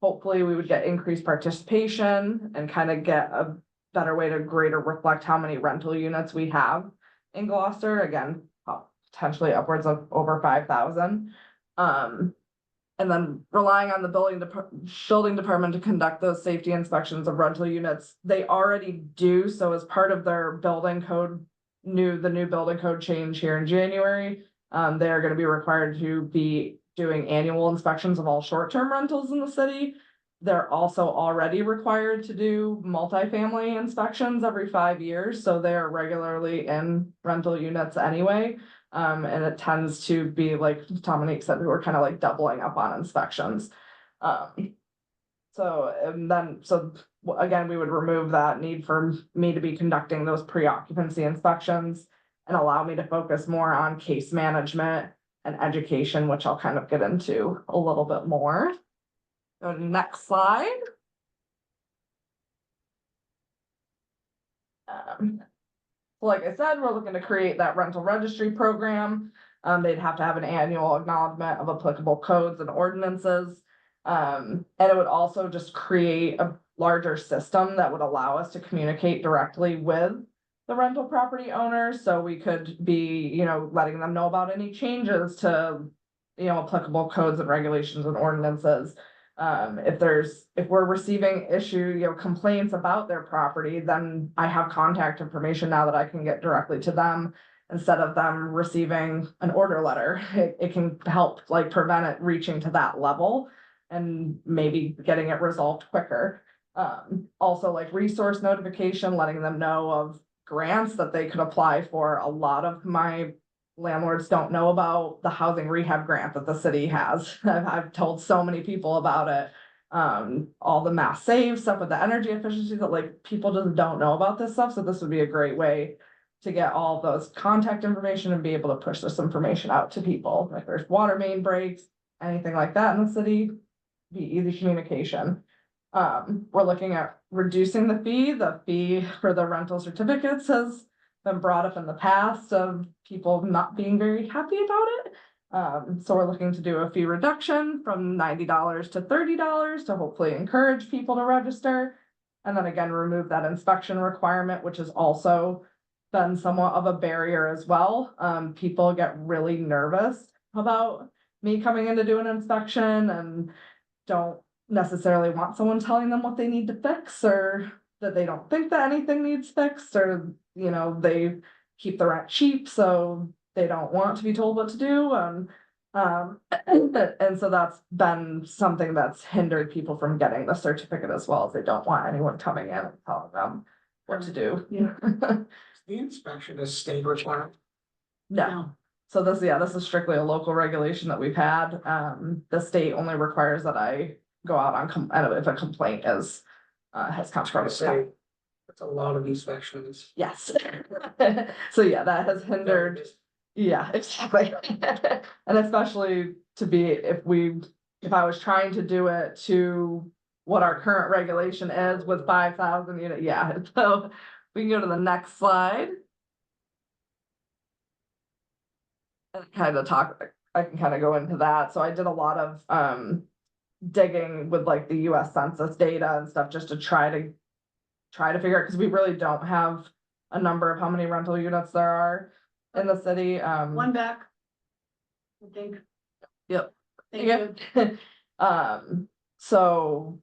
Hopefully we would get increased participation and kind of get a better way to greater reflect how many rental units we have in Gloucester, again, potentially upwards of over 5,000. And then relying on the building department to conduct those safety inspections of rental units, they already do, so as part of their building code, the new building code change here in January, they are gonna be required to be doing annual inspections of all short-term rentals in the city. They're also already required to do multifamily inspections every 5 years, so they are regularly in rental units anyway. And it tends to be like Dominique said, we were kind of like doubling up on inspections. So again, we would remove that need for me to be conducting those pre-occupancy inspections and allow me to focus more on case management and education, which I'll kind of get into a little bit more. Go to the next slide. Like I said, we're looking to create that rental registry program. They'd have to have an annual acknowledgement of applicable codes and ordinances. And it would also just create a larger system that would allow us to communicate directly with the rental property owners. So we could be, you know, letting them know about any changes to, you know, applicable codes and regulations and ordinances. If we're receiving complaints about their property, then I have contact information now that I can get directly to them instead of them receiving an order letter. It can help like prevent it reaching to that level and maybe getting it resolved quicker. Also like resource notification, letting them know of grants that they could apply for. A lot of my landlords don't know about the housing rehab grant that the city has. I've told so many people about it. All the mass save stuff with the energy efficiency that like people just don't know about this stuff. So this would be a great way to get all those contact information and be able to push this information out to people. Like there's water main breaks, anything like that in the city, be easy communication. We're looking at reducing the fee. The fee for the rental certificates has been brought up in the past of people not being very happy about it. So we're looking to do a fee reduction from $90 to $30 to hopefully encourage people to register. And then again, remove that inspection requirement, which has also been somewhat of a barrier as well. People get really nervous about me coming in to do an inspection and don't necessarily want someone telling them what they need to fix, or that they don't think that anything needs fixed, or you know, they keep the rent cheap, so they don't want to be told what to do. And so that's been something that's hindered people from getting the certificate as well, as they don't want anyone coming in and telling them what to do. The inspection is state required. No. So this is strictly a local regulation that we've had. The state only requires that I go out on if a complaint is has come from the state. That's a lot of inspections. Yes. So yeah, that has hindered. Yeah, exactly. And especially if I was trying to do it to what our current regulation is with 5,000 units, yeah. So we can go to the next slide. And I can kind of go into that. So I did a lot of digging with like the US Census data and stuff just to try to figure out, because we really don't have a number of how many rental units there are in the city. One back. I think. Yep. Thank you. So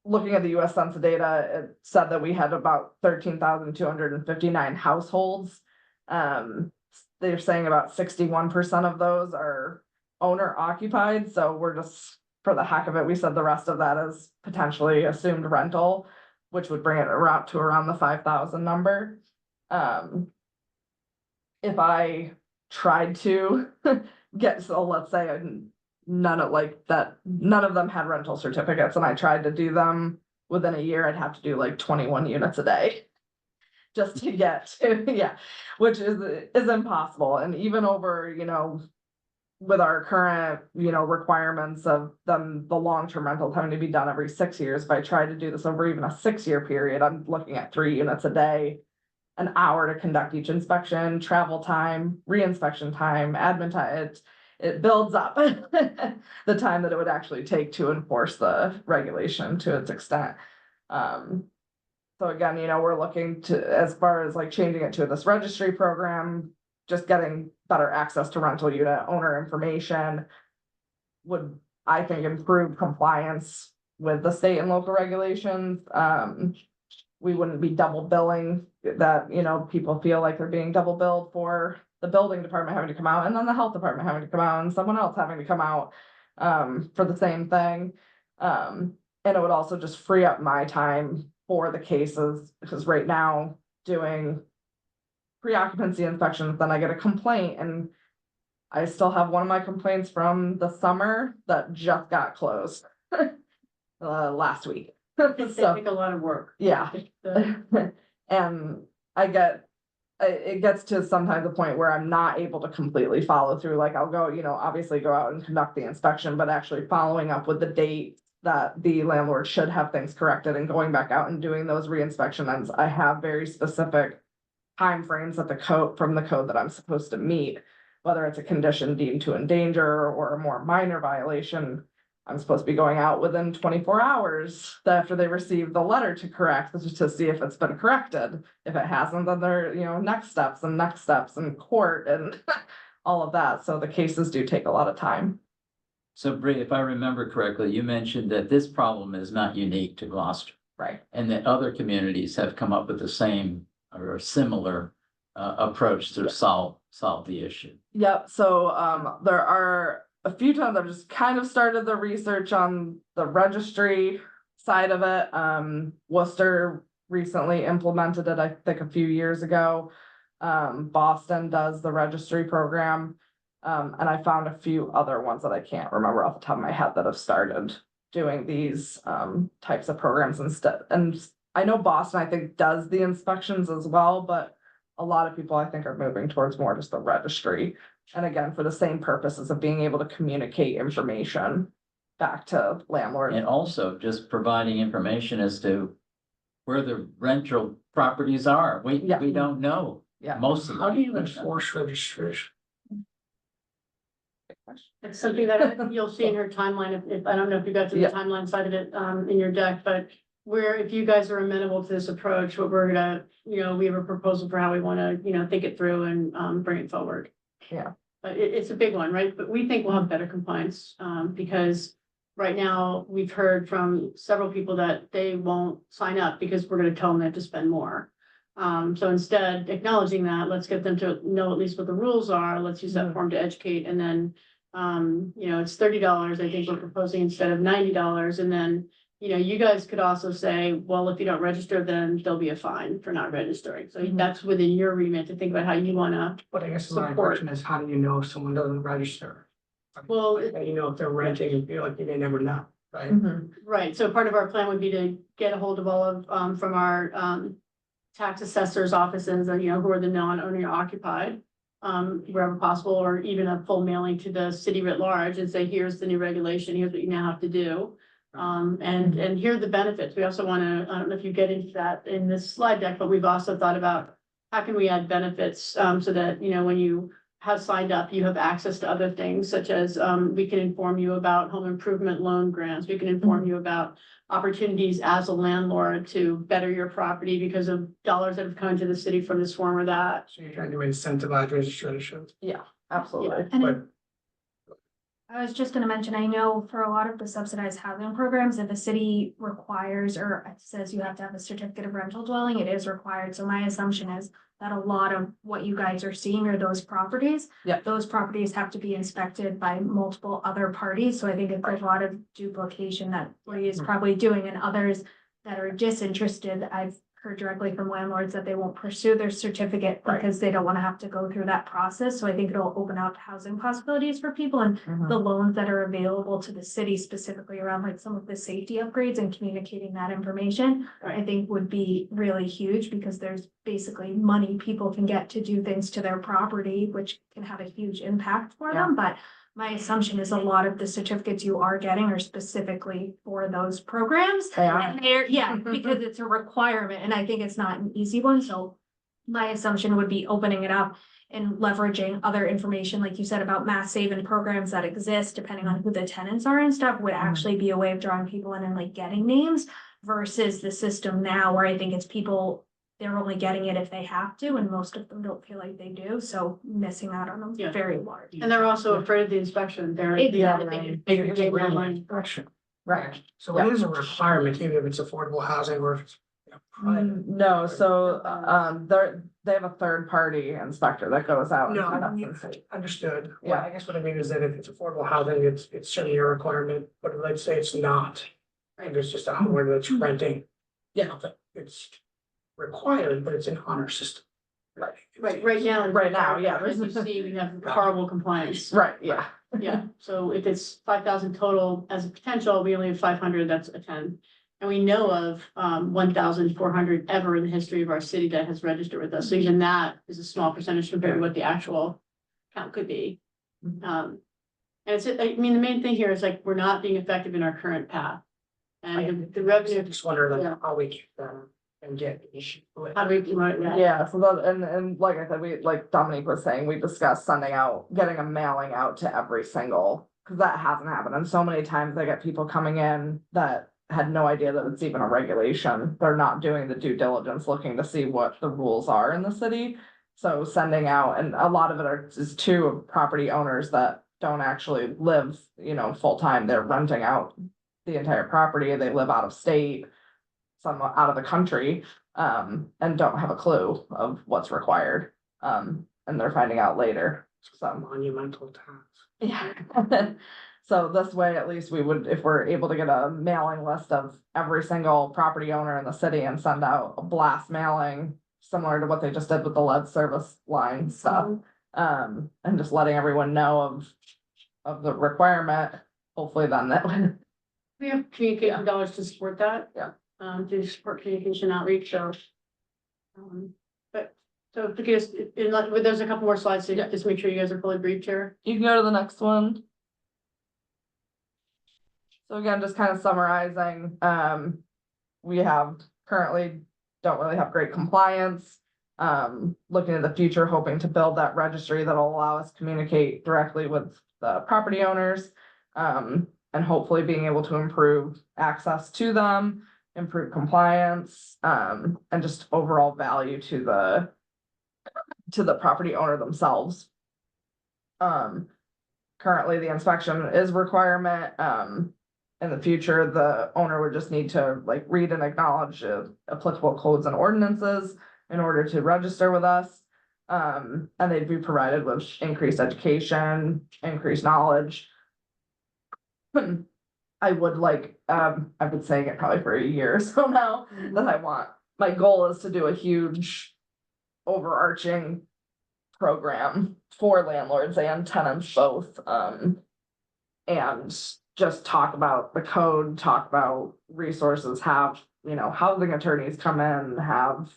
looking at the US Census data, it said that we had about 13,259 households. They're saying about 61% of those are owner occupied. So we're just, for the heck of it, we said the rest of that is potentially assumed rental, which would bring it around the 5,000 number. If I tried to let's say none of them had rental certificates, and I tried to do them within a year, I'd have to do like 21 units a day just to get to, yeah, which is impossible. And even over, with our current, requirements of them, the long-term rentals having to be done every 6 years, if I try to do this over even a 6-year period, I'm looking at 3 units a day. An hour to conduct each inspection, travel time, re-inspection time, admin time, it builds up. The time that it would actually take to enforce the regulation to its extent. So again, we're looking to, as far as like changing it to this registry program, just getting better access to rental unit owner information would, I think, improve compliance with the state and local regulations. We wouldn't be double billing that, people feel like they're being double billed for the building department having to come out and then the health department having to come out and someone else having to come out for the same thing. And it would also just free up my time for the cases, because right now doing pre-occupancy inspections, then I get a complaint and I still have one of my complaints from the summer that just got closed last week. They So, take a lot of work. yeah. And it gets to sometimes the point where I'm not able to completely follow through. Like I'll go, obviously go out and conduct the inspection, but actually following up with the date that the landlord should have things corrected and going back out and doing those re-inspections. I have very specific timeframes that from the code that I'm supposed to meet, whether it's a condition deemed to endanger or a more minor violation. I'm supposed to be going out within 24 hours after they receive the letter to correct, just to see if it's been corrected. If it hasn't, then there, next steps and court and all of that. So the cases do take a lot of time. So Bree, if I remember correctly, you mentioned that this problem is not unique to Gloucester. Right. And that other communities have come up with the same or a similar approach to solve the issue. Yep, so there are a few times I've just kind of started the research on the registry side of it. Worcester recently implemented it, I think a few years ago. Boston does the registry program. And I found a few other ones that I can't remember off the top of my head that have started doing these types of programs instead. And I know Boston, I think, does the inspections as well, but a lot of people I think are moving towards more just the registry. And again, for the same purposes of being able to communicate information back to landlords. And also just providing information as to where the rental properties are. We don't know. Yeah. Most of them. How do you enforce registration? It's something that you'll see in her timeline, if I don't know if you got to the Yeah. timeline side of it, in your deck, but where if you guys are amenable to this approach, what we're gonna, we have a proposal for how we wanna, think it through and, bring it forward. Yeah. But it's a big one, right? But we think we'll have better compliance, because right now we've heard from several people that they won't sign up because we're gonna tell them they have to spend more. So instead, acknowledging that, let's get them to know at least what the rules are. Let's use that form to educate, and then, it's $30, I think we're proposing instead of $90, and then, you guys could also say, well, if you don't register, then there'll be a fine for not registering. So that's within your remit to think about how you wanna. But I guess my Support. question is, how do you know if someone doesn't register? Well, If they're renting and feel like you may never know, right? right, so part of our plan would be to get a hold of all of, from our, tax assessors offices and, who are the non-owner occupied. Wherever possible, or even a full mailing to the city writ large and say, here's the new regulation, here's what you now have to do. And here are the benefits. We also wanna, I don't know if you get into that in this slide deck, but we've also thought about how can we add benefits, so that, when you have signed up, you have access to other things such as, we can inform you about home improvement loan grants. We can inform you about opportunities as a landlord to better your property because of dollars that have come into the city from this form or that. So you're trying to incentivize registration. Yeah, absolutely. And But I was just gonna mention, I know for a lot of the subsidized housing programs, if the city requires or says you have to have a certificate of rental dwelling, it is required. So my assumption is that a lot of what you guys are seeing are those properties. Yeah. Those properties have to be inspected by multiple other parties. So I think it's a lot of duplication that Lee is probably doing, and others that are disinterested. I've heard directly from landlords that they won't pursue their certificate because they don't want to have to go through that process. So I think it'll open up housing possibilities for people, and the loans that are available to the city specifically around like some of the safety upgrades and communicating that information, I think would be really huge, because there's basically money people can get to do things to their property, which can have a huge impact for them. But my assumption is a lot of the certificates you are getting are specifically for those programs. They are. And they're, yeah, because it's a requirement, and I think it's not an easy one, so my assumption would be opening it up and leveraging other information, like you said, about mass saving programs that exist, depending on who the tenants are and stuff, would actually be a way of drawing people in and like getting names versus the system now where I think it's people, they're only getting it if they have to, and most of them don't feel like they do, so missing out on Yeah. them very large. And they're also afraid of the inspection. They're. Exactly. Right. So it is a requirement, even if it's affordable housing or if it's. No, so, they have a third party inspector that goes out. and No, conducts them. understood. Well, Yeah. I guess what I mean is that if it's affordable housing, it's certainly a requirement, but let's say it's not. And there's just a homeowner that's renting. Yeah. It's required, but it's an honor system. Right now. Right now, yeah. As you see, we have horrible compliance. Right, yeah. Yeah, so if it's 5,000 total as a potential, we only have 500, that's a 10. And we know of 1,400 ever in the history of our city that has registered with us. So even that is a small percentage compared to what the actual count could be. And it's, I mean, the main thing here is like, we're not being effective in our current path. And the I revenue, just wonder Yeah. like how we keep them and get the issue. how do we promote that? Yeah, so that, and like I said, like Dominique was saying, we discussed sending out, getting a mailing out to every single, cause that hasn't happened, and so many times I get people coming in that had no idea that it's even a regulation. They're not doing the due diligence, looking to see what the rules are in the city. So sending out, and a lot of it is to property owners that don't actually live, full-time, they're renting out the entire property, they live out of state, some out of the country, and don't have a clue of what's required. And they're finding out later, so. Monumental task. Yeah. So this way, at least we would, if we're able to get a mailing list of every single property owner in the city and send out a blast mailing, similar to what they just did with the lead service line stuff. And just letting everyone know of the requirement, hopefully then that would. We have communication dollars to support that. Yeah. To support communication outreach, so. But, so because, there's a couple more slides, so just make sure you guys are fully briefed here. You can go to the next one. So again, just kind of summarizing, we have currently don't really have great compliance. Looking at the future, hoping to build that registry that'll allow us to communicate directly with the property owners. And hopefully being able to improve access to them, improve compliance, and just overall value to the property owner themselves. Currently the inspection is requirement. In the future, the owner would just need to like read and acknowledge applicable codes and ordinances in order to register with us. And they'd be provided with increased education, increased knowledge. I would like, I've been saying it probably for a year or so now, that I want, my goal is to do a huge overarching program for landlords and tenants both, and just talk about the code, talk about resources, have, housing attorneys come in, have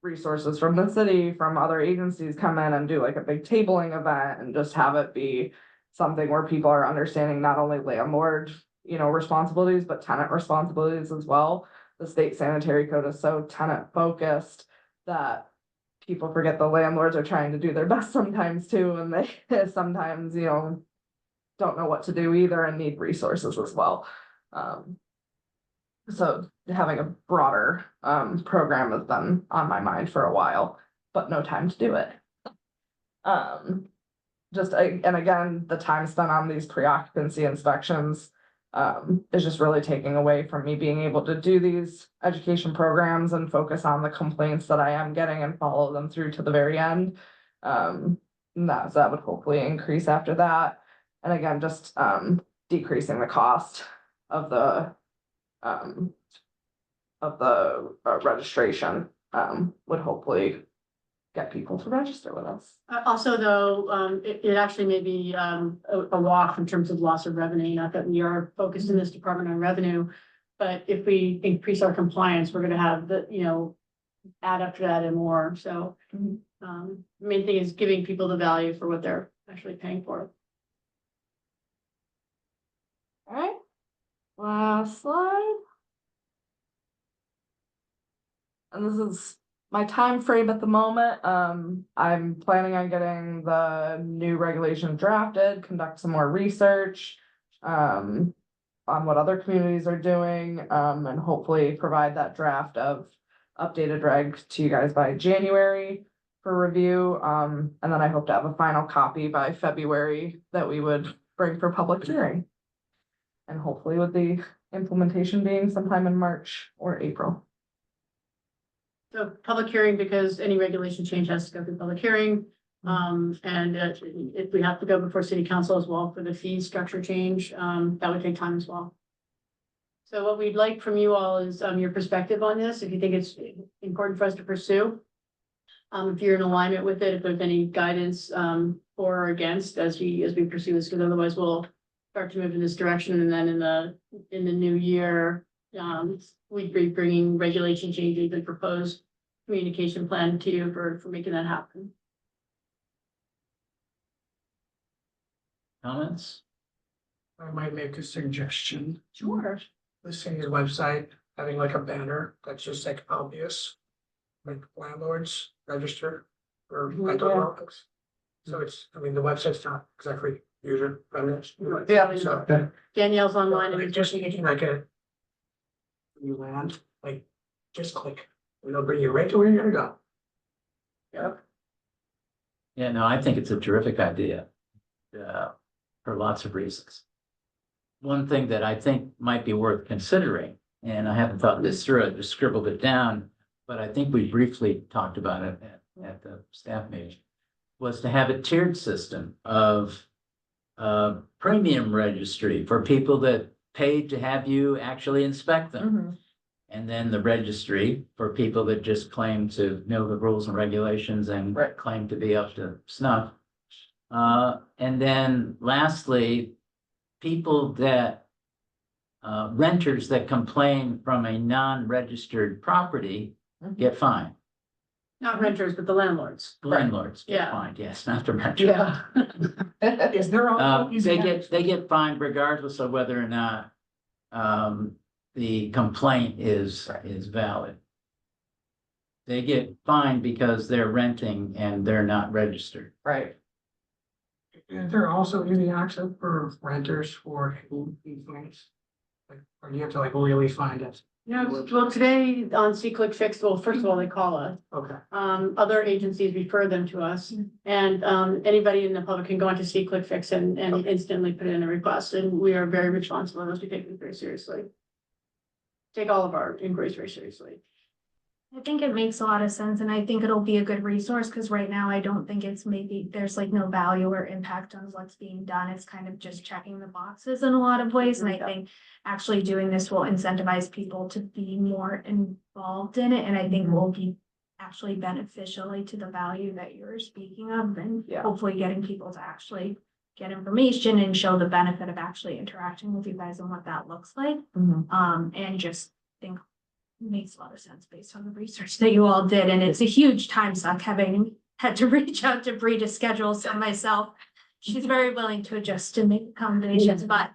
resources from the city, from other agencies come in and do like a big tabling event, and just have it be something where people are understanding not only landlord, responsibilities, but tenant responsibilities as well. The state sanitary code is so tenant focused that people forget the landlords are trying to do their best sometimes too, and they sometimes, don't know what to do either and need resources as well. So having a broader program has been on my mind for a while, but no time to do it. And again, the time spent on these pre-occupancy inspections is just really taking away from me being able to do these education programs and focus on the complaints that I am getting and follow them through to the very end. And that would hopefully increase after that. And again, just decreasing the cost of the registration would hopefully get people to register with us. Also, though, it actually may be a walk in terms of loss of revenue, not that we are focused in this department on revenue. But if we increase our compliance, we're gonna have the, add up to that and more, so. Main thing is giving people the value for what they're actually paying for. Last slide. And this is my time frame at the moment. I'm planning on getting the new regulation drafted, conduct some more research. On what other communities are doing, and hopefully provide that draft of updated reg to you guys by January for review. And then I hope to have a final copy by February that we would bring for public hearing. And hopefully with the implementation being sometime in March or April. So public hearing, because any regulation change has to go through public hearing. And if we have to go before city council as well for the fee structure change, that would take time as well. So what we'd like from you all is your perspective on this, if you think it's important for us to pursue. If you're in alignment with it, if there's any guidance for or against as we pursue this, because otherwise we'll start to move in this direction, and then in the new year, we'd be bringing regulation changes and proposed communication plan to you for making that happen. Comments? I might make a suggestion. Sure. The city's website, having like a banner that's just like obvious. Like landlords register for rental dwellings. So it's, I mean, the website's not exactly user friendly. Yeah. So Danielle's online like and just making like a. You land, like, just click, and it'll bring you right to where you're gonna go. Yeah, no, I think it's a terrific idea. For lots of reasons. One thing that I think might be worth considering, and I haven't thought this through, I just scribbled it down, but I think we briefly talked about it at the staff meeting, was to have a tiered system of premium registry for people that paid to have you actually inspect them. And then the registry for people that just claim to know the rules and regulations and claim to be up to snuff. And then lastly, people that, renters that complain from a non-registered property get fined. not renters, but the landlords. Landlords get Yeah. fined, yes, not the renters. Yeah. Is there all? They get fined regardless of whether or not, the complaint is valid. They get fined because they're renting and they're not registered. Right. Is there also easy access for renters for these things? Like, or do you have to like really find it? Yeah, well, today on C-Click Fix, well, first of all, they call us. Okay. Other agencies refer them to us, and anybody in the public can go onto C-Click Fix and instantly put in a request, and we are very responsible, and we take it very seriously. Take all of our inquiries very seriously. I think it makes a lot of sense, and I think it'll be a good resource, because right now I don't think it's there's like no value or impact on what's being done. It's kind of just checking the boxes in a lot of ways, and I think actually doing this will incentivize people to be more involved in it, and I think will be actually beneficially to the value that you're speaking of, and hopefully getting people to actually get information and show the benefit of actually interacting with you guys and what that looks like. And just think makes a lot of sense based on the research that you all did, and it's a huge time suck having had to reach out to Bree to schedule some myself. She's very willing to adjust and make accommodations, but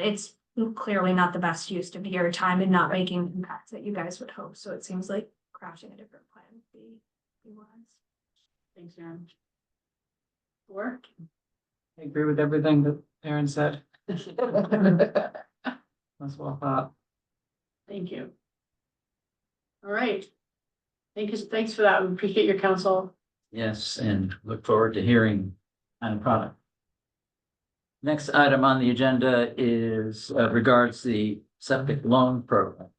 it's clearly not the best use of your time and not making the impacts that you guys would hope. So it seems like crafting a different plan would be wise. Thanks, Aaron. Work. I agree with everything that Aaron said. That's well thought. Thank you. All right. Thanks for that. We appreciate your counsel. Yes, and look forward to hearing on the product. Next item on the agenda is regards the septic loan program.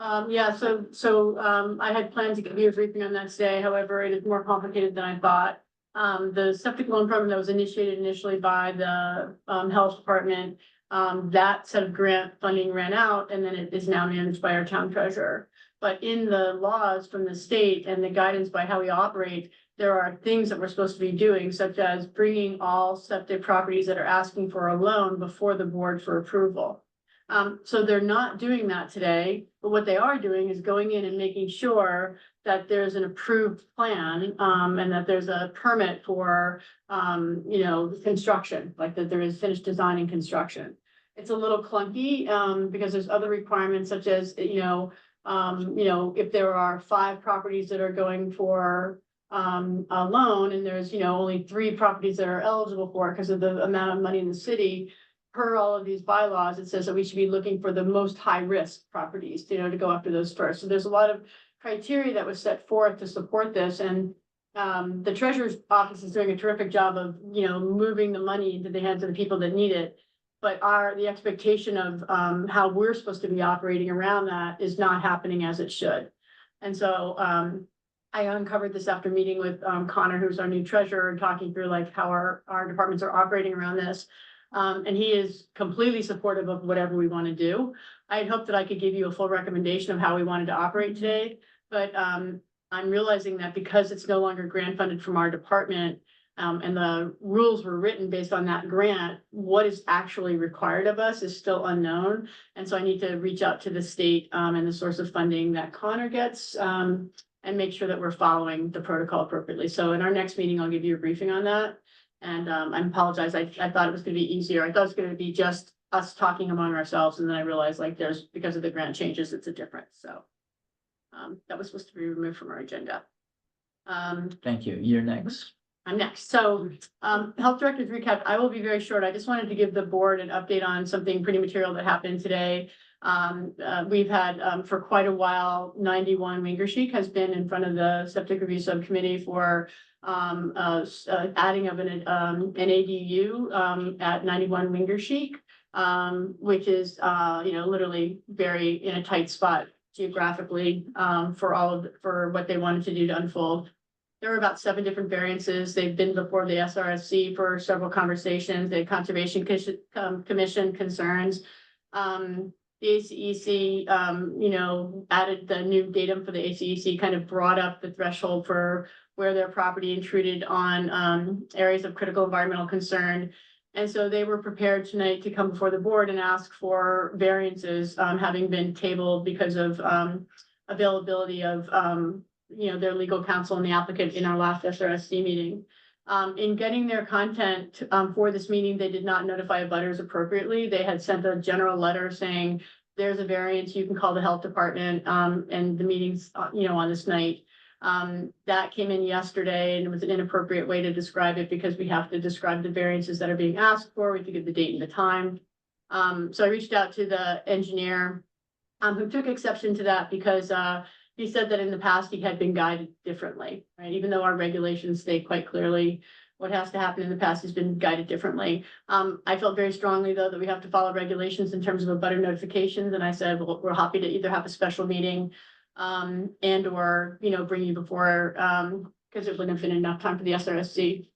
Yeah, so I had planned to give you a briefing on that today. However, it is more complicated than I thought. The septic loan program that was initiated initially by the health department, that set of grant funding ran out, and then it is now managed by our town treasurer. But in the laws from the state and the guidance by how we operate, there are things that we're supposed to be doing, such as bringing all septic properties that are asking for a loan before the board for approval. So they're not doing that today, but what they are doing is going in and making sure that there's an approved plan, and that there's a permit for, construction, like that there is finished design and construction. it's a little clunky, because there's other requirements such as, if there are 5 properties that are going for a loan and there's, only 3 properties that are eligible for it because of the amount of money in the city. Per all of these bylaws, it says that we should be looking for the most high-risk properties, to go after those first. So there's a lot of criteria that was set forth to support this, and the treasurer's office is doing a terrific job of, moving the money into the hands of the people that need it. But the expectation of how we're supposed to be operating around that is not happening as it should. And so I uncovered this after meeting with Connor, who's our new treasurer, and talking through like how our departments are operating around this. And he is completely supportive of whatever we want to do. I had hoped that I could give you a full recommendation of how we wanted to operate today, but I'm realizing that because it's no longer grant funded from our department, and the rules were written based on that grant, what is actually required of us is still unknown. And so I need to reach out to the state and the source of funding that Connor gets, and make sure that we're following the protocol appropriately. So in our next meeting, I'll give you a briefing on that. And I apologize, I thought it was gonna be easier. I thought it was gonna be just us talking among ourselves, and then I realized like because of the grant changes, it's a difference, so. That was supposed to be removed from our agenda. Thank you. You're next. I'm next. So, health director's recap, I will be very short. I just wanted to give the board an update on something pretty material that happened today. We've had, for quite a while, 91 Wingershik has been in front of the septic review subcommittee for adding of an ADU at 91 Wingershik, which is, literally very in a tight spot geographically for what they wanted to do to unfold. There were about 7 different variances. They've been before the SRSC for several conversations. The Conservation Commission concerns. The ACEC, added the new datum for the ACEC, kind of brought up the threshold for where their property intruded on areas of critical environmental concern. And so they were prepared tonight to come before the board and ask for variances, having been tabled because of availability of their legal counsel and the applicant in our last SRSC meeting. In getting their content for this meeting, they did not notify abutters appropriately. They had sent a general letter saying, there's a variance, you can call the health department, and the meeting's, on this night. That came in yesterday, and it was an inappropriate way to describe it because we have to describe the variances that are being asked for. We have to give the date and the time. So I reached out to the engineer, who took exception to that because he said that in the past he had been guided differently, right? Even though our regulations state quite clearly what has to happen in the past has been guided differently. I felt very strongly though that we have to follow regulations in terms of abutter notifications. And I said, well, we're happy to either have a special meeting and or, bring you before, because it wouldn't have been enough time for the SRSC.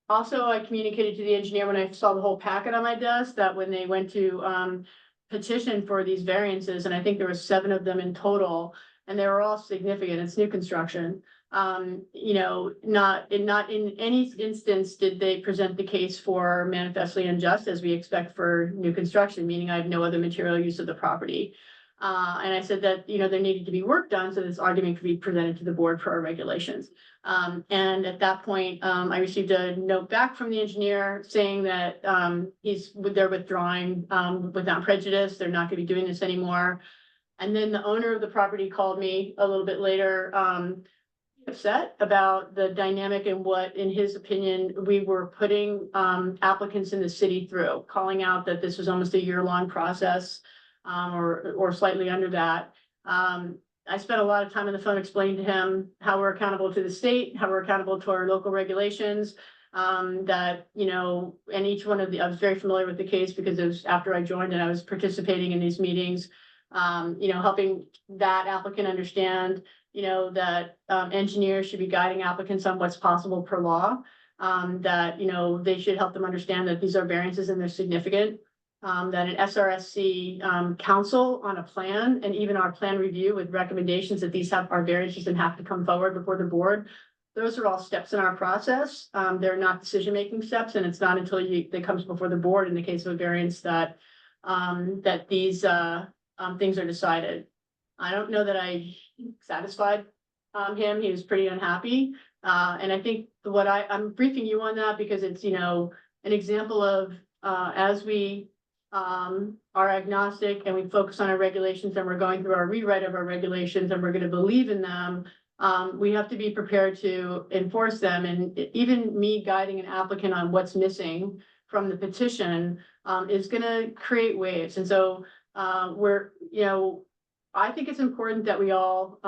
Also, I communicated to the engineer when I saw the whole packet on my desk that when they went to petition for these variances, and I think there were 7 of them in total, and they were all significant. It's new construction. Not in any instance did they present the case for manifestly unjust as we expect for new construction, meaning I have no other material use of the property. And I said that, there needed to be work done so this argument could be presented to the board for our regulations. And at that point, I received a note back from the engineer saying that they're withdrawing without prejudice. They're not going to be doing this anymore. And then the owner of the property called me a little bit later, upset about the dynamic and what, in his opinion, we were putting applicants in the city through, calling out that this was almost a year-long process. Or slightly under that. I spent a lot of time on the phone explaining to him how we're accountable to the state, how we're accountable to our local regulations. That, and each one of I was very familiar with the case because it was after I joined and I was participating in these meetings. Helping that applicant understand, that engineers should be guiding applicants on what's possible per law. That, they should help them understand that these are variances and they're significant. That an SRSC council on a plan and even our plan review with recommendations that these are variances and have to come forward before the board. Those are all steps in our process. They're not decision-making steps, and it's not until they comes before the board in the case of a variance that these things are decided. I don't know that I satisfied him. He was pretty unhappy. And I think I'm briefing you on that because it's, an example of as we are agnostic and we focus on our regulations and we're going through our rewrite of our regulations and we're gonna believe in them, we have to be prepared to enforce them. And even me guiding an applicant on what's missing from the petition, is gonna create waves. And so, we're, you know, I think it's important that we all,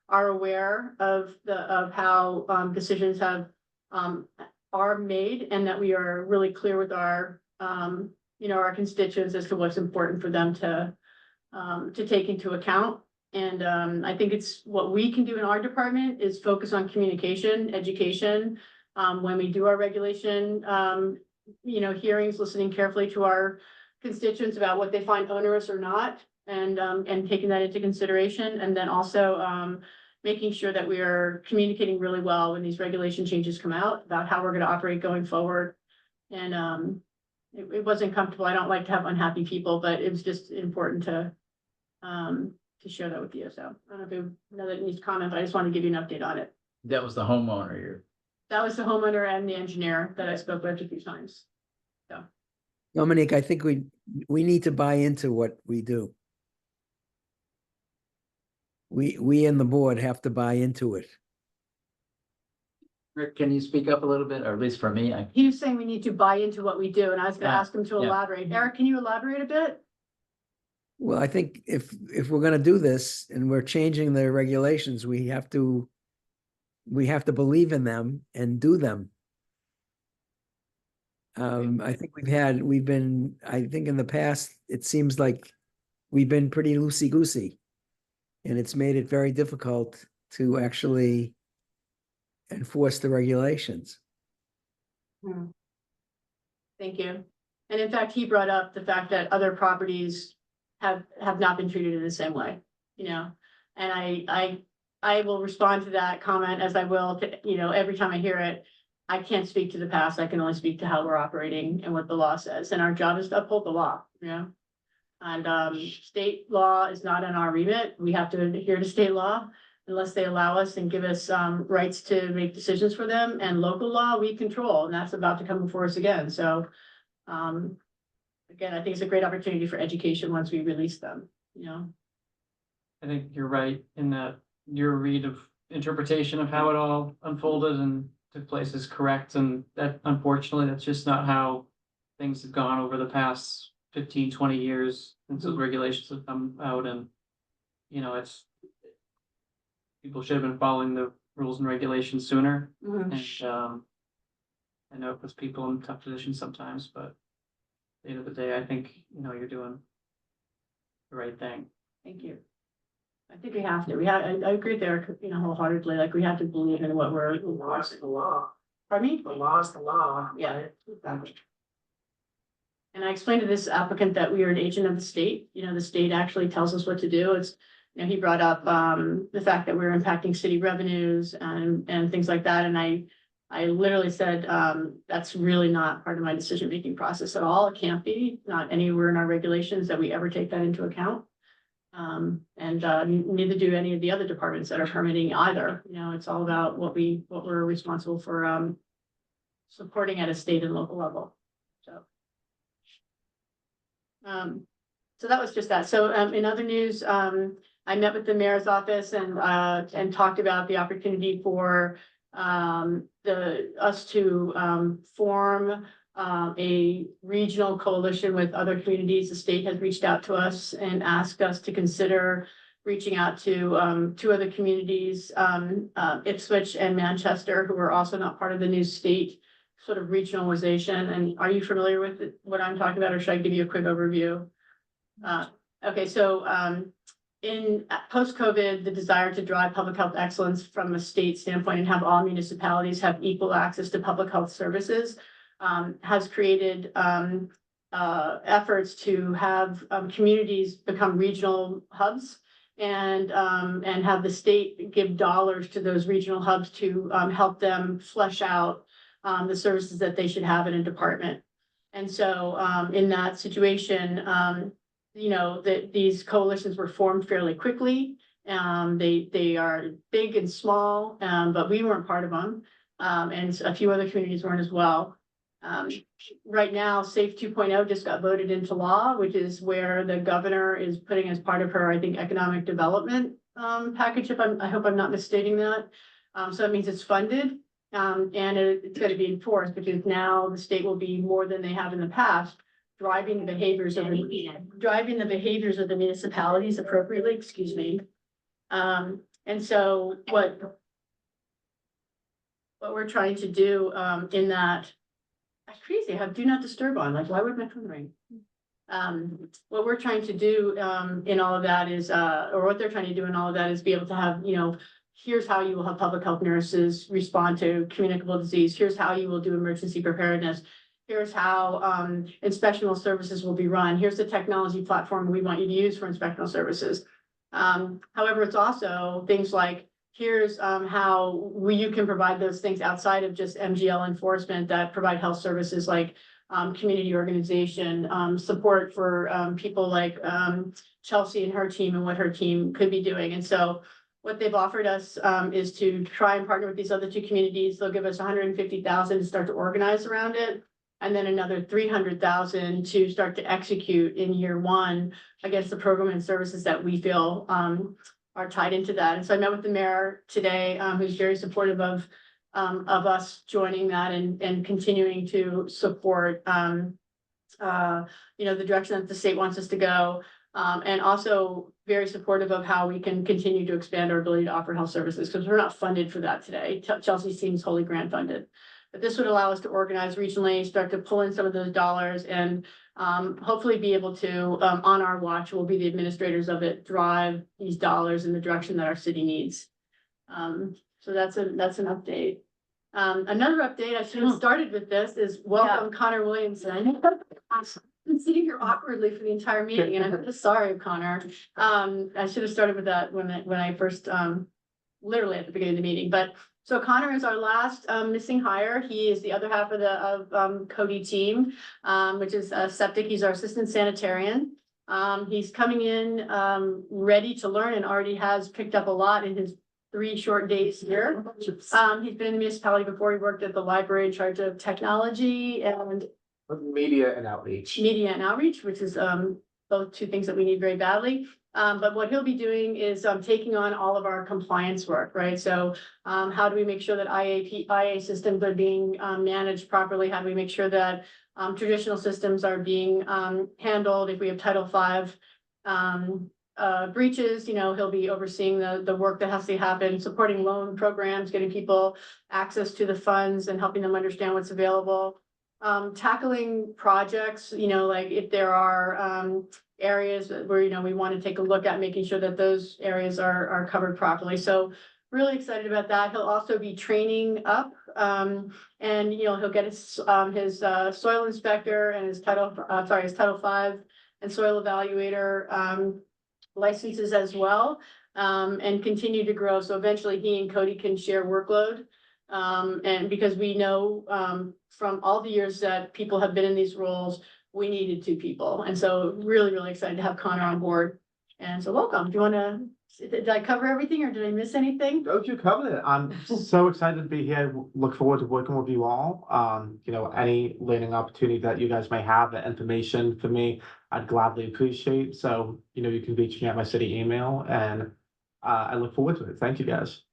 are aware of how, decisions are made and that we are really clear with our, you know, our constituents as to what's important for them to take into account. And I think it's what we can do in our department is focus on communication, education. When we do our regulation, you know, hearings, listening carefully to our constituents about what they find onerous or not, and taking that into consideration. And then also making sure that we are communicating really well when these regulation changes come out about how we're going to operate going forward. And it wasn't comfortable. I don't like to have unhappy people, but it was just important to share that with you. So I don't know if you know that it needs comment, but I just want to give you an update on it. That was the homeowner. That was the homeowner and the engineer that I spoke with a few times. So. Dominique, I think we need to buy into what we do. We and the board have to buy into it. Rick, can you speak up a little bit, or at least for me? He was saying we need to buy into what we do, and I was gonna ask him to elaborate. Eric, can you elaborate a bit? Well, I think if we're gonna do this and we're changing the regulations, we have to believe in them and do them. I think I think in the past, it seems like we've been pretty loosey-goosey. And it's made it very difficult to actually enforce the regulations. Thank you. And in fact, he brought up the fact that other properties have not been treated in the same way, you know? And I will respond to that comment as I will to, you know, every time I hear it. I can't speak to the past. I can only speak to how we're operating and what the law says. And our job is to uphold the law, you know? And state law is not in our remit. We have to adhere to state law unless they allow us and give us rights to make decisions for them. And local law we control, and that's about to come before us again. So again, I think it's a great opportunity for education once we release them, you know. I think you're right in that your read of interpretation of how it all unfolded and took place is correct. And that, unfortunately, that's just not how things have gone over the past 15, 20 years since those regulations have come out. And, you know, people should have been following the rules and regulations sooner. And I know it puts people in tough positions sometimes, but at the end of the day, I think, you know, you're doing the right thing. Thank you. I think we have to. I agree there, you know, wholeheartedly. Like we have to believe in what we're. The law is the law. Pardon me? The law is the law. Yeah. Exactly. And I explained to this applicant that we are an agent of the state. You know, the state actually tells us what to do. It's, you know, he brought up the fact that we're impacting city revenues and things like that. And I literally said, that's really not part of my decision-making process at all. It can't be, not anywhere in our regulations that we ever take that into account. And neither do any of the other departments that are permitting either. You know, it's all about what we're responsible for supporting at a state and local level. So that was just that. So in other news, I met with the mayor's office and talked about the opportunity for us to form a regional coalition with other communities. The state has reached out to us and asked us to consider reaching out to two other communities, Ipswich and Manchester, who are also not part of the new state sort of regionalization. And are you familiar with what I'm talking about, or should I give you a quick overview? Okay, so in post-COVID, the desire to drive public health excellence from a state standpoint and have all municipalities have equal access to public health services has created efforts to have communities become regional hubs and have the state give dollars to those regional hubs to help them flesh out the services that they should have in a department. And so in that situation, you know, these coalitions were formed fairly quickly. They are big and small, but we weren't part of them. And a few other communities weren't as well. Right now, SAFE 2.0 just got voted into law, which is where the governor is putting as part of her, I think, economic development package, I hope I'm not misstating that. So that means it's funded, and it's gonna be enforced, because now the state will be more than they have in the past, driving the behaviors of the municipalities appropriately, excuse me. And so what we're trying to do, in that, that's crazy, I have do not disturb on, like, why would my phone ring? What we're trying to do, in all of that is, or what they're trying to do in all of that is be able to have, here's how you will have public health nurses respond to communicable disease. Here's how you will do emergency preparedness. Here's how, inspectional services will be run. Here's the technology platform we want you to use for inspectional services. However, it's also things like, here's, how you can provide those things outside of just MGL enforcement that provide health services like community organization, support for people like Chelsea and her team and what her team could be doing. And so what they've offered us is to try and partner with these other two communities. They'll give us 150,000 to start to organize around it, and then another 300,000 to start to execute in year one against the program and services that we feel are tied into that. And so I met with the mayor today, who's very supportive of us joining that and continuing to support, the direction that the state wants us to go. And also very supportive of how we can continue to expand our ability to offer health services, because we're not funded for that today. Chelsea seems wholly grant funded. But this would allow us to organize regionally, start to pull in some of those dollars, and hopefully be able to, on our watch, we'll be the administrators of it, drive these dollars in the direction that our city needs. So that's an update. Another update, I should have started with this, is welcome Connor Williamson. I've been sitting here awkwardly for the entire meeting, and I'm just sorry, Connor. I should have started with that when I first, literally at the beginning of the meeting, but so Connor is our last missing hire. He is the other half of the Cody team, which is septic. He's our assistant sanitarian. He's coming in ready to learn and already has picked up a lot in his 3 short days here. He's been in the municipality before. He worked at the library in charge of technology and Media and outreach. Which is both two things that we need very badly. But what he'll be doing is taking on all of our compliance work, right? So how do we make sure that IA systems are being managed properly? How do we make sure that traditional systems are being handled? If we have Title V breaches, he'll be overseeing the work that has to happen, supporting loan programs, getting people access to the funds and helping them understand what's available. Tackling projects, like if there are areas where, we want to take a look at making sure that those areas are covered properly. So really excited about that. He'll also be training up, and, he'll get his soil inspector and his Title V and soil evaluator licenses as well, and continue to grow. So eventually he and Cody can share workload. And because we know from all the years that people have been in these roles, we needed 2 people. And so really, really excited to have Connor on board. And so welcome. Do you want to, did I cover everything or did I miss anything? No, you covered it. I'm so excited to be here. Look forward to working with you all. Any learning opportunity that you guys may have, the information for me, I'd gladly appreciate. So, you can reach me at my city email, and I look forward to it. Thank you, guys.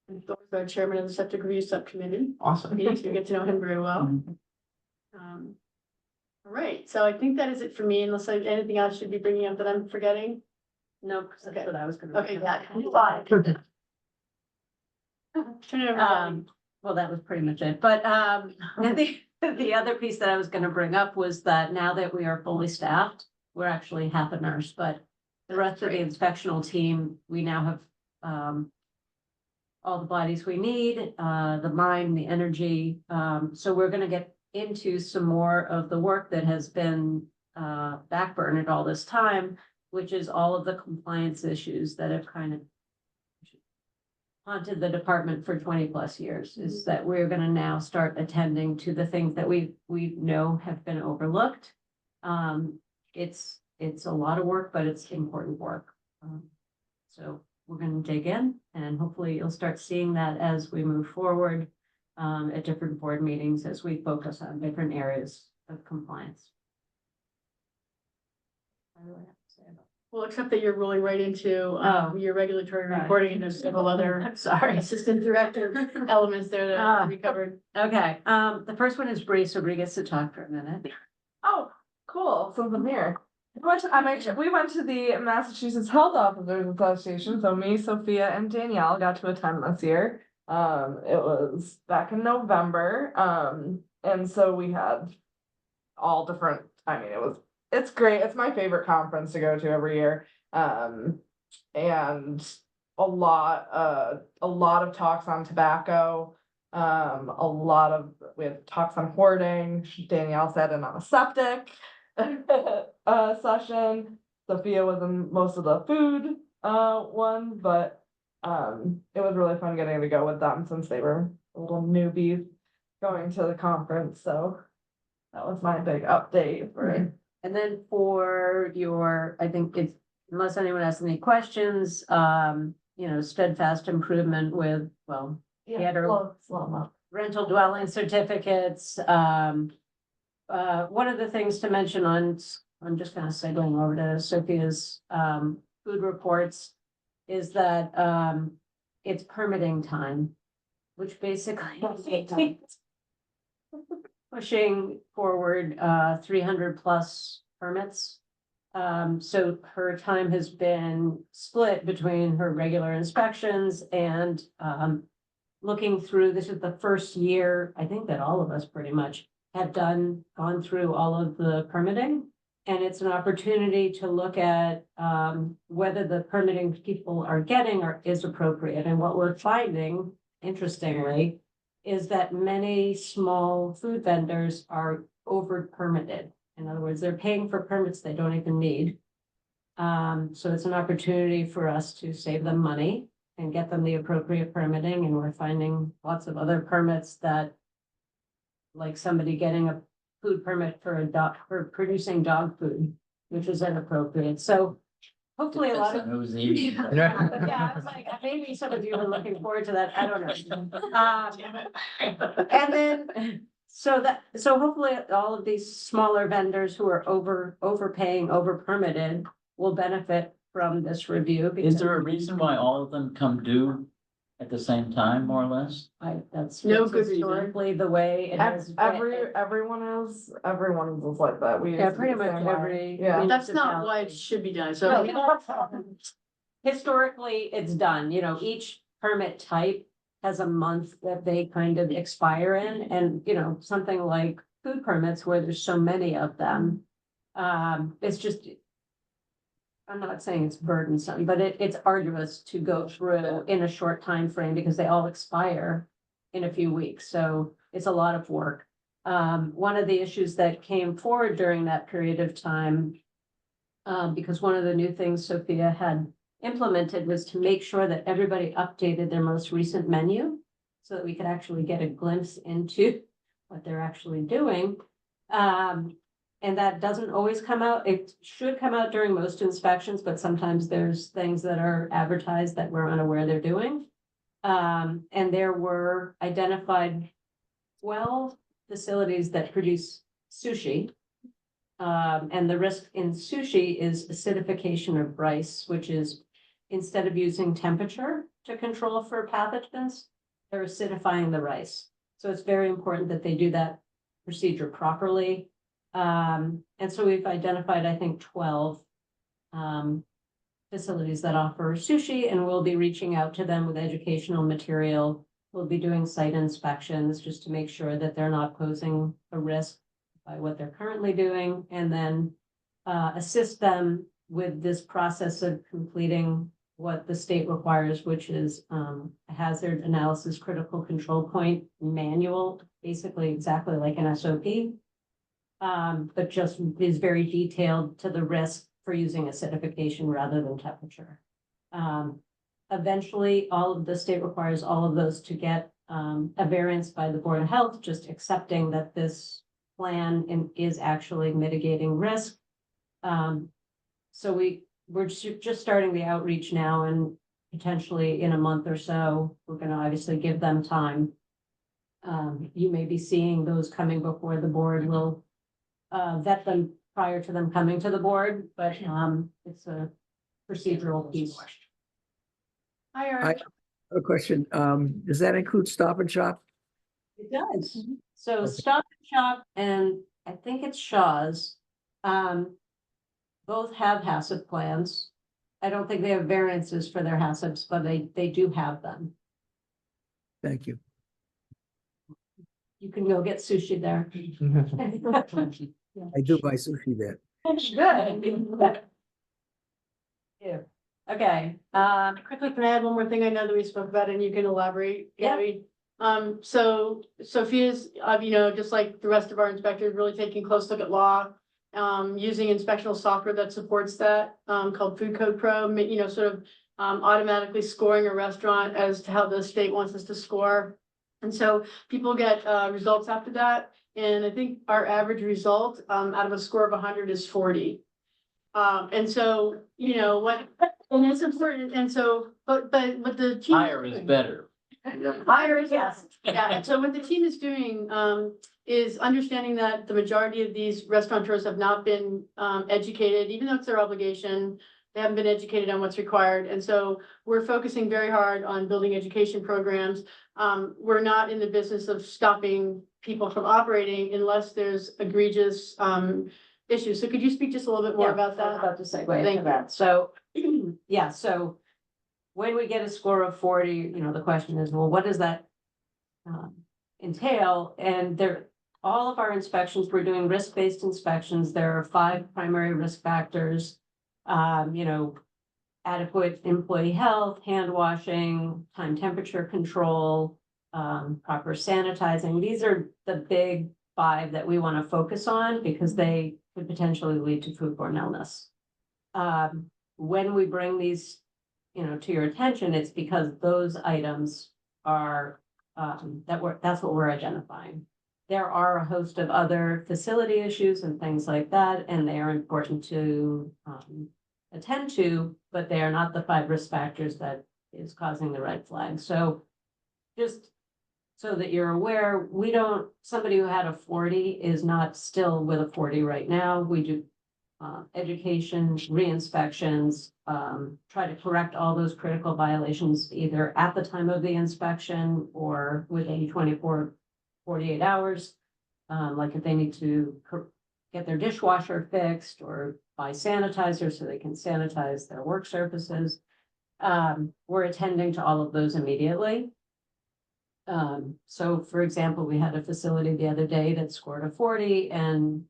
And Thor's our chairman of the septic review subcommittee. Awesome. Meetings, we get to know him very well. All right, so I think that is it for me, unless I have anything else I should be bringing up that I'm forgetting. No, because that's what I was gonna. Okay, yeah. Turn it over. Well, that was pretty much it, but the other piece that I was gonna bring up was that now that we are fully staffed, we're actually half a nurse, but the rest of the inspectional team, we now have all the bodies we need, the mind, the energy. So we're gonna get into some more of the work that has been backburned all this time, which is all of the compliance issues that have kind of haunted the department for 20+ years, is that we're gonna now start attending to the things that we know have been overlooked. It's a lot of work, but it's important work. So we're gonna dig in, and hopefully you'll start seeing that as we move forward. at different board meetings as we focus on different areas of compliance. What do I have to say about Well, except that you're rolling right into your regulatory Right. reporting and there's several other I'm sorry. assistant director elements there that we covered. Okay, the first one is Bree, so Bree gets to talk for a minute. Oh, cool, since I'm here. We went to the Massachusetts Health Officers Association, so me, Sophia, and Danielle got to attend this year. It was back in November, and so we had all different, I mean, it's great, it's my favorite conference to go to every year. And a lot of talks on tobacco, we had talks on hoarding, Danielle sat in on a septic session. Sophia was in most of the food one, but it was really fun getting to go with them since they were little newbies going to the conference, so that was my big update for And then for your, I think it's, unless anyone has any questions, steadfast improvement with, well, rental dwelling certificates. One of the things to mention I'm just gonna say going over to Sophia's food reports is that it's permitting time, which basically means pushing forward 300 plus permits. So her time has been split between her regular inspections and looking through, this is the first year, I think that all of us pretty much have gone through all of the permitting. And it's an opportunity to look at whether the permitting people are getting is appropriate. And what we're finding, interestingly, is that many small food vendors are over permitted. In other words, they're paying for permits they don't even need. So it's an opportunity for us to save them money and get them the appropriate permitting. And we're finding lots of other permits that, like somebody getting a food permit for producing dog food, which is inappropriate. So hopefully a lot of. Who's eating. Yeah, I was like, maybe some of you are looking forward to that. I don't know. And then, so hopefully all of these smaller vendors who are overpaying, over permitted will benefit from this review. Is there a reason why all of them come due at the same time, more or less? That's No that's good reason. historically the way it has. everyone is like that. We Yeah, used to pretty be the much same way. every. Yeah. That's not why it should be done, so. No. Historically, it's done, each permit type has a month that they kind of expire in, and, something like food permits where there's so many of them. It's just, I'm not saying it's burdensome, but it's arduous to go through in a short time frame because they all expire in a few weeks, so it's a lot of work. One of the issues that came forward during that period of time, because one of the new things Sophia had implemented was to make sure that everybody updated their most recent menu so that we could actually get a glimpse into what they're actually doing. And that doesn't always come out. It should come out during most inspections, but sometimes there's things that are advertised that we're unaware they're doing. And there were identified 12 facilities that produce sushi. And the risk in sushi is acidification of rice, which is instead of using temperature to control for pathogens, they're acidifying the rice. So it's very important that they do that procedure properly. And so we've identified, I think, 12 facilities that offer sushi, and we'll be reaching out to them with educational material. We'll be doing site inspections just to make sure that they're not posing a risk by what they're currently doing, and then assist them with this process of completing what the state requires, which is a hazard analysis critical control point manual, basically exactly like an SOP. But just is very detailed to the risk for using acidification rather than temperature. Eventually, the state requires all of those to get a variance by the Board of Health, just accepting that this plan is actually mitigating risk. So we're just starting the outreach now, and potentially in a month or so, we're going to obviously give them time You may be seeing those coming before the board. We'll vet them prior to them coming to the board, but it's a procedural piece. Hi, I Eric. have a question. Does that include Stop and Shop? It does. So Stop and Shop and I think it's Shaw's. Both have HACCP plans. I don't think they have variances for their HACCPs, but they do have them. Thank you. You can go get sushi there. I do buy sushi there. Good. Yeah. Okay, Quickly, can I add one more thing? I know that we spoke about it and you can elaborate, Yeah. Gabby. So Sophia's, just like the rest of our inspectors, really taking a close look at law. Using inspectional software that supports that, called Food Code Pro, sort of automatically scoring a restaurant as to how the state wants us to score. And so people get results after that. And I think our average result out of a score of 100 is 40. And so, and it's important. And so, but the team. Higher is better. Higher is yes. Yeah. And so what the team is doing is understanding that the majority of these restaurateurs have not been educated, even though it's their obligation. They haven't been educated on what's required. And so we're focusing very hard on building education programs. We're not in the business of stopping people from operating unless there's egregious issues. So could you speak just a little bit more about I was that? about to segue Thank into you. that. So, yeah, so when we get a score of 40, the question is, well, what does that entail? And all of our inspections, we're doing risk-based inspections. There are 5 primary risk factors. Adequate employee health, hand washing, time temperature control, proper sanitizing. These are the big 5 that we want to focus on because they could potentially lead to foodborne illness. When we bring these, to your attention, it's because those items are that's what we're identifying. There are a host of other facility issues and things like that, and they are important to attend to, but they are not the 5 risk factors that is causing the red flag. So just so that you're aware, somebody who had a 40 is not still with a 40 right now. We do education, re-inspections, try to correct all those critical violations either at the time of the inspection or within 48 hours. Like if they need to get their dishwasher fixed or buy sanitizer so they can sanitize their work surfaces. We're attending to all of those immediately. So for example, we had a facility the other day that scored a 40 and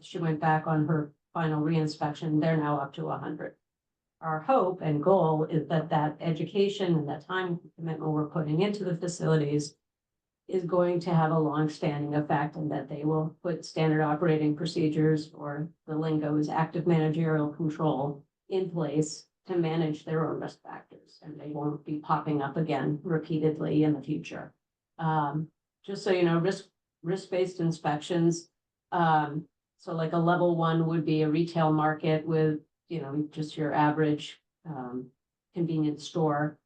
she went back on her final re-inspection. They're now up to 100. Our hope and goal is that education and that time commitment we're putting into the facilities is going to have a long-standing effect and that they will put standard operating procedures, or the lingo is active managerial control, in place to manage their own risk factors, and they won't be popping up again repeatedly in the future. Just so you know, risk-based inspections. So like a level 1 would be a retail market with, just your average convenience store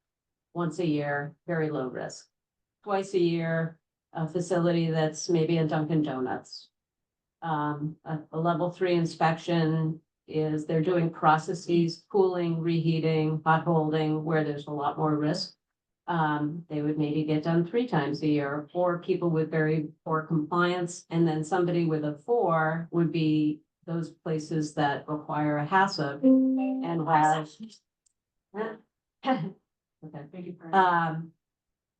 once a year, very low risk. Twice a year, a facility that's maybe a Dunkin' Donuts. A level 3 inspection is they're doing processes, cooling, reheating, hot holding, where there's a lot more risk. They would maybe get done 3 times a year, or people with very poor compliance. And then somebody with a 4 would be those places that require a HACCP and have. Okay.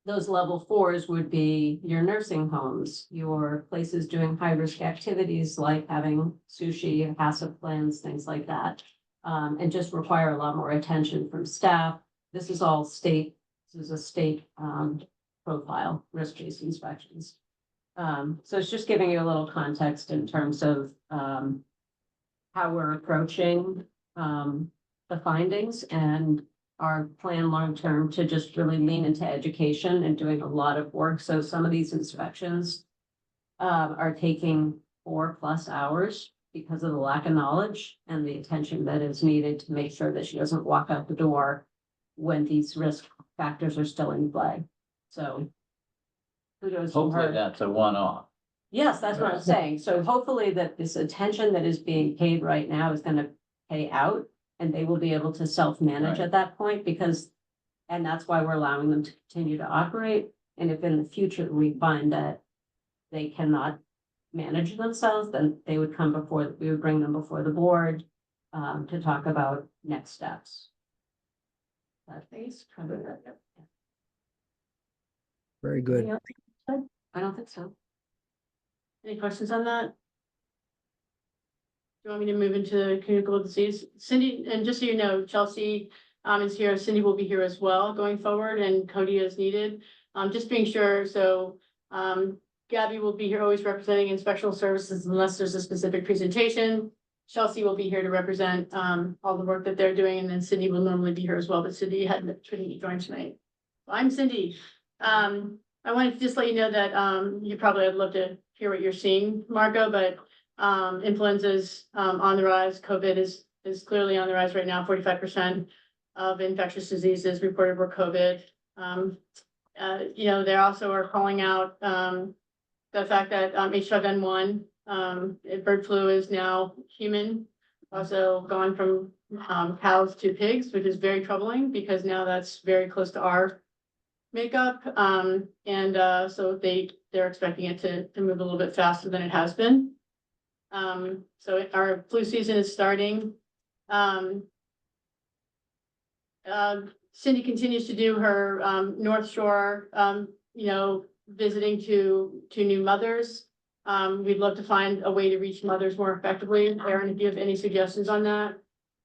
Those level 4s would be your nursing homes, your places doing high risk activities like having sushi, HACCP plans, things like that. And just require a lot more attention from staff. This is all state. This is a state profile, risk-based inspections. So it's just giving you a little context in terms of how we're approaching the findings and our plan long-term to just really lean into education and doing a lot of work. So some of these inspections are taking 4+ hours because of the lack of knowledge and the attention that is needed to make sure that she doesn't walk out the door when these risk factors are still in play. So kudos to Hopefully her. that's a one-off. Yes, that's what I'm saying. So hopefully that this attention that is being paid right now is gonna pay out. And they will be able to self-manage Right. at that point because, and that's why we're allowing them to continue to operate. And if in the future we find that they cannot manage themselves, then they would come before, we would bring them before the board to talk about next steps. That phase, cover that. Very good. Anything else? I don't think so. Any questions on that? Do you want me to move into communicable disease? Cindy, and just so you know, Chelsea is here. Cindy will be here as well going forward and Cody as needed. Just being sure, so Gabby will be here always representing inspectional services unless there's a specific presentation. Chelsea will be here to represent all the work that they're doing, and then Cindy will normally be here as well, but Cindy couldn't join tonight. I'm Cindy. I wanted to just let you know that you probably would love to hear what you're seeing, Marco, but influenza's on the rise. COVID is clearly on the rise right now. 45% of infectious diseases reported were COVID. You know, they also are calling out the fact that H5N1 bird flu is now human, also gone from cows to pigs, which is very troubling because now that's very close to our makeup. So they're expecting it to move a little bit faster than it has been. So our flu season is starting. Cindy continues to do her North Shore, you know, visiting to new mothers. We'd love to find a way to reach mothers more effectively. Erin, if you have any suggestions on that.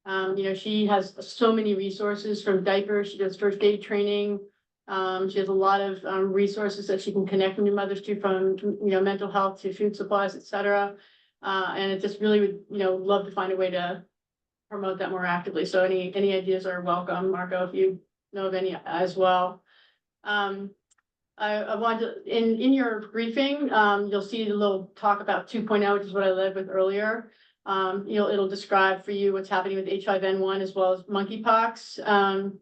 You know, she has so many resources from diapers, she does first aid training. She has a lot of resources that she can connect new mothers to, from, you know, mental health to food supplies, etc. And it just really would, you know, love to find a way to promote that more actively. So any ideas are welcome, Marco, if you know of any as well. I want to, in your briefing, you'll see a little talk about 2.0, which is what I led with earlier. It'll describe for you what's happening with H5N1 as well as monkeypox.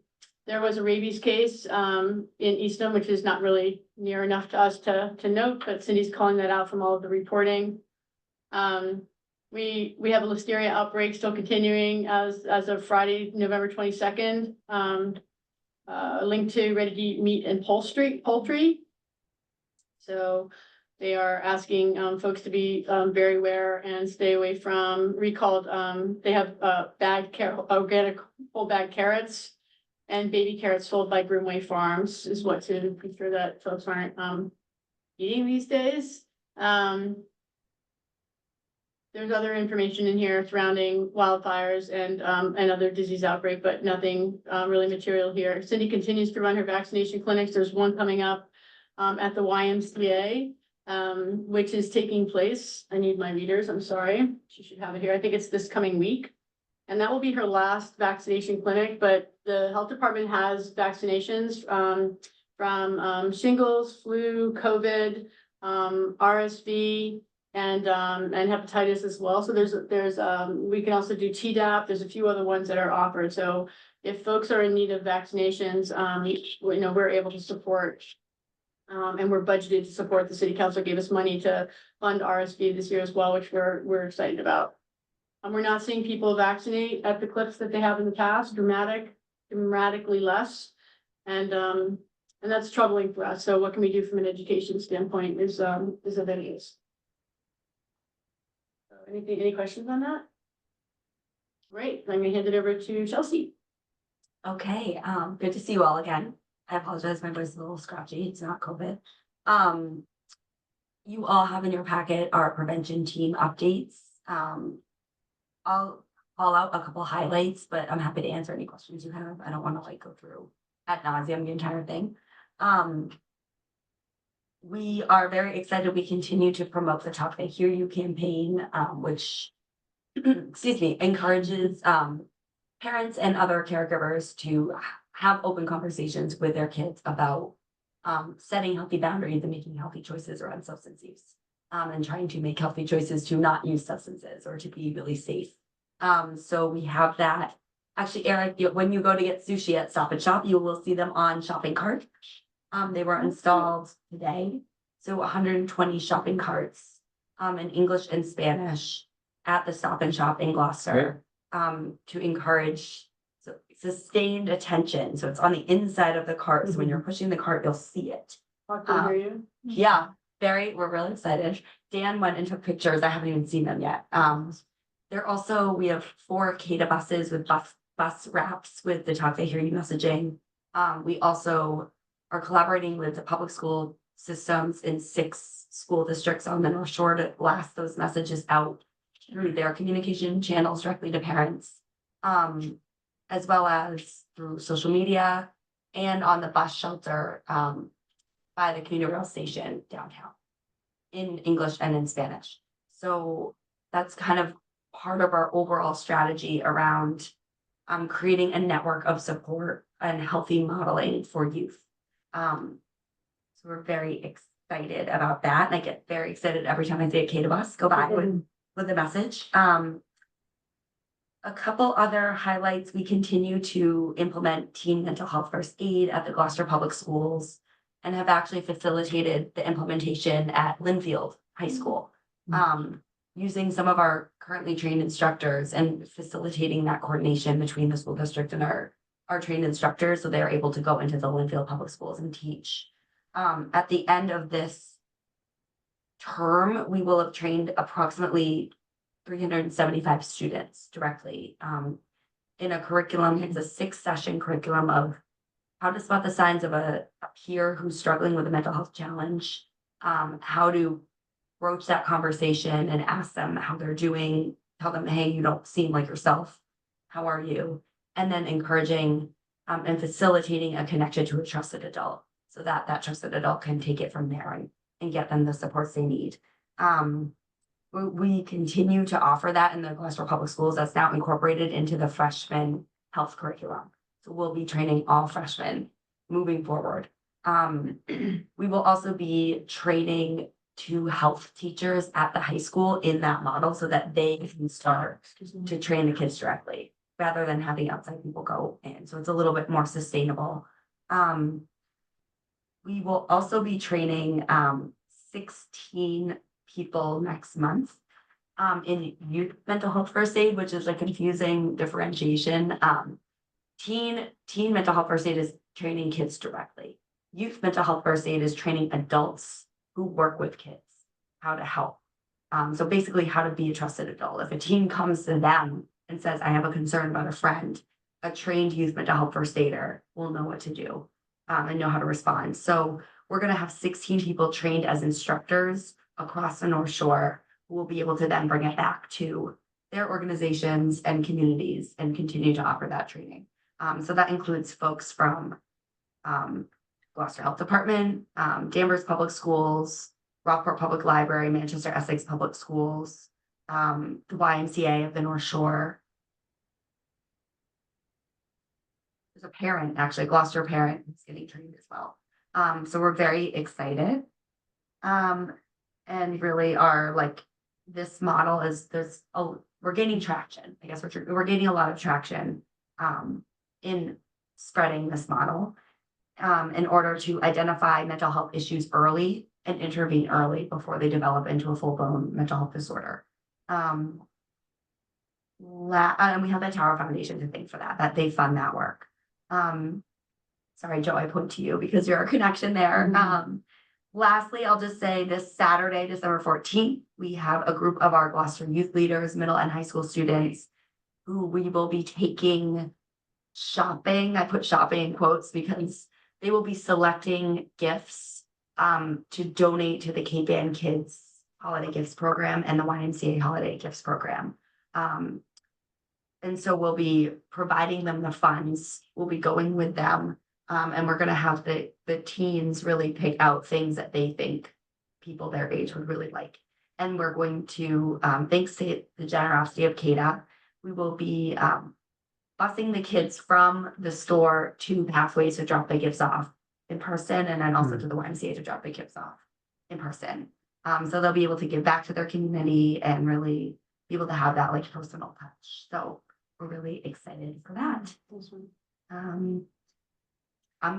There was a rabies case in Eastham, which is not really near enough to us to note, but Cindy's calling that out from all of the reporting. We have a listeria outbreak still continuing as of Friday, November 22nd. Linked to ready-to-eat meat and poultry. So they are asking folks to be very aware and stay away from recalled. They have organic whole bag carrots and baby carrots sold by Groomway Farms is what to be sure that folks aren't eating these days. There's other information in here surrounding wildfires and other disease outbreak, but nothing really material here. Cindy continues to run her vaccination clinics. There's one coming up at the YMCA, which is taking place. I need my readers, I'm sorry. She should have it here. I think it's this coming week. And that will be her last vaccination clinic, but the health department has vaccinations from shingles, flu, COVID, RSV, and hepatitis as well. So there's we can also do Tdap. There's a few other ones that are offered. So if folks are in need of vaccinations, you know, we're able to support, and we're budgeted to support. The city council gave us money to fund RSV this year as well, which we're excited about. We're not seeing people vaccinate at the clips that they have in the past, dramatically less. And that's troubling for us. So what can we do from an education standpoint is of interest. Any questions on that? Great, I'm gonna hand it over to Chelsea. Okay, good to see you all again. I apologize, my voice is a little scratchy, it's not COVID. You all have in your packet our prevention team updates. I'll call out a couple highlights, but I'm happy to answer any questions you have. I don't want to like go through ad nauseum the entire thing. We are very excited. We continue to promote the Talk They Hear You campaign, which, excuse me, encourages parents and other caregivers to have open conversations with their kids about setting healthy boundaries and making healthy choices around substance use, and trying to make healthy choices to not use substances or to be really safe. So we have that. Actually, Eric, when you go to get sushi at Stop and Shop, you will see them on shopping cart. They were installed today. So 120 shopping carts in English and Spanish at the Stop and Shop in Gloucester to encourage sustained attention. So it's on the inside of the cart. So when you're pushing the cart, you'll see it. Hear you? Yeah, we're really excited. Dan went and took pictures. I haven't even seen them yet. We have 4 CADA buses with bus wraps with the Talk They Hear You messaging. We also are collaborating with the public school systems in 6 school districts on the North Shore to blast those messages out through their communication channels directly to parents, as well as through social media and on the bus shelter by the community rail station downtown in English and in Spanish. So that's kind of part of our overall strategy around creating a network of support and healthy modeling for youth. So we're very excited about that. And I get very excited every time I see a CADA bus go by with a message. A couple other highlights, we continue to implement teen mental health first aid at the Gloucester Public Schools and have actually facilitated the implementation at Linfield High School. Using some of our currently trained instructors and facilitating that coordination between the school district and our trained instructors, so they're able to go into the Linfield Public Schools and teach. At the end of this term, we will have trained approximately 375 students directly in a curriculum. It's a 6-session curriculum of how to spot the signs of a peer who's struggling with a mental health challenge, how to broach that conversation and ask them how they're doing, tell them, hey, you don't seem like yourself. How are you? And then encouraging and facilitating a connection to a trusted adult so that that trusted adult can take it from there and get them the supports they need. We continue to offer that in the Gloucester Public Schools. That's now incorporated into the freshman health curriculum. So we'll be training all freshmen moving forward. We will also be training 2 health teachers at the high school in that model so that they can start to train the kids directly rather than having outside people go in. So it's a little bit more sustainable. We will also be training 16 people next month in youth mental health first aid, which is a confusing differentiation. Teen mental health first aid is training kids directly. Youth mental health first aid is training adults who work with kids how to help. So basically how to be a trusted adult. If a teen comes to them and says, I have a concern about a friend, a trained youth mental health first aider will know what to do and know how to respond. So we're going to have 16 people trained as instructors across the North Shore who will be able to then bring it back to their organizations and communities and continue to offer that training. So that includes folks from Gloucester Health Department, Danvers Public Schools, Rockport Public Library, Manchester Essex Public Schools, the YMCA of the North Shore. There's a parent, actually, a Gloucester parent who's getting trained as well. So we're very excited. And really are like, this model is, we're gaining traction. I guess we're gaining a lot of traction in spreading this model in order to identify mental health issues early and intervene early before they develop into a full-blown mental health disorder. And we have the Tower Foundation to thank for that they fund that work. Sorry, Joe, I point to you because you're a connection there. Lastly, I'll just say this Saturday, December 14th, we have a group of our Gloucester youth leaders, middle and high school students, who we will be taking shopping. I put shopping in quotes because they will be selecting gifts to donate to the Cape Ann Kids Holiday Gifts Program and the YMCA Holiday Gifts Program. And so we'll be providing them the funds. We'll be going with them. And we're going to have the teens really pick out things that they think people their age would really like. And we're going to, thanks to the generosity of CADA, we will be busing the kids from the store to Pathways to drop the gifts off in person, and then also to the YMCA to drop the gifts off in person. So they'll be able to give back to their community and really be able to have that like personal touch. So we're really excited for that.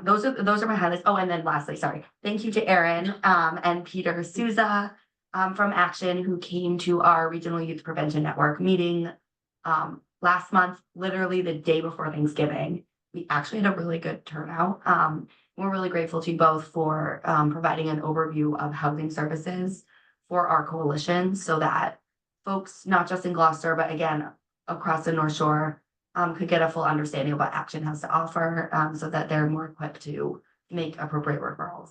those are my highlights. Oh, and then lastly, sorry, thank you to Erin, and Peter Souza, from Action, who came to our Regional Youth Prevention Network meeting, last month, literally the day before Thanksgiving. We actually had a really good turnout. We're really grateful to you both for, providing an overview of housing services for our coalition so that folks, not just in Gloucester, but again, across the North Shore, could get a full understanding of what Action has to offer, so that they're more equipped to make appropriate referrals.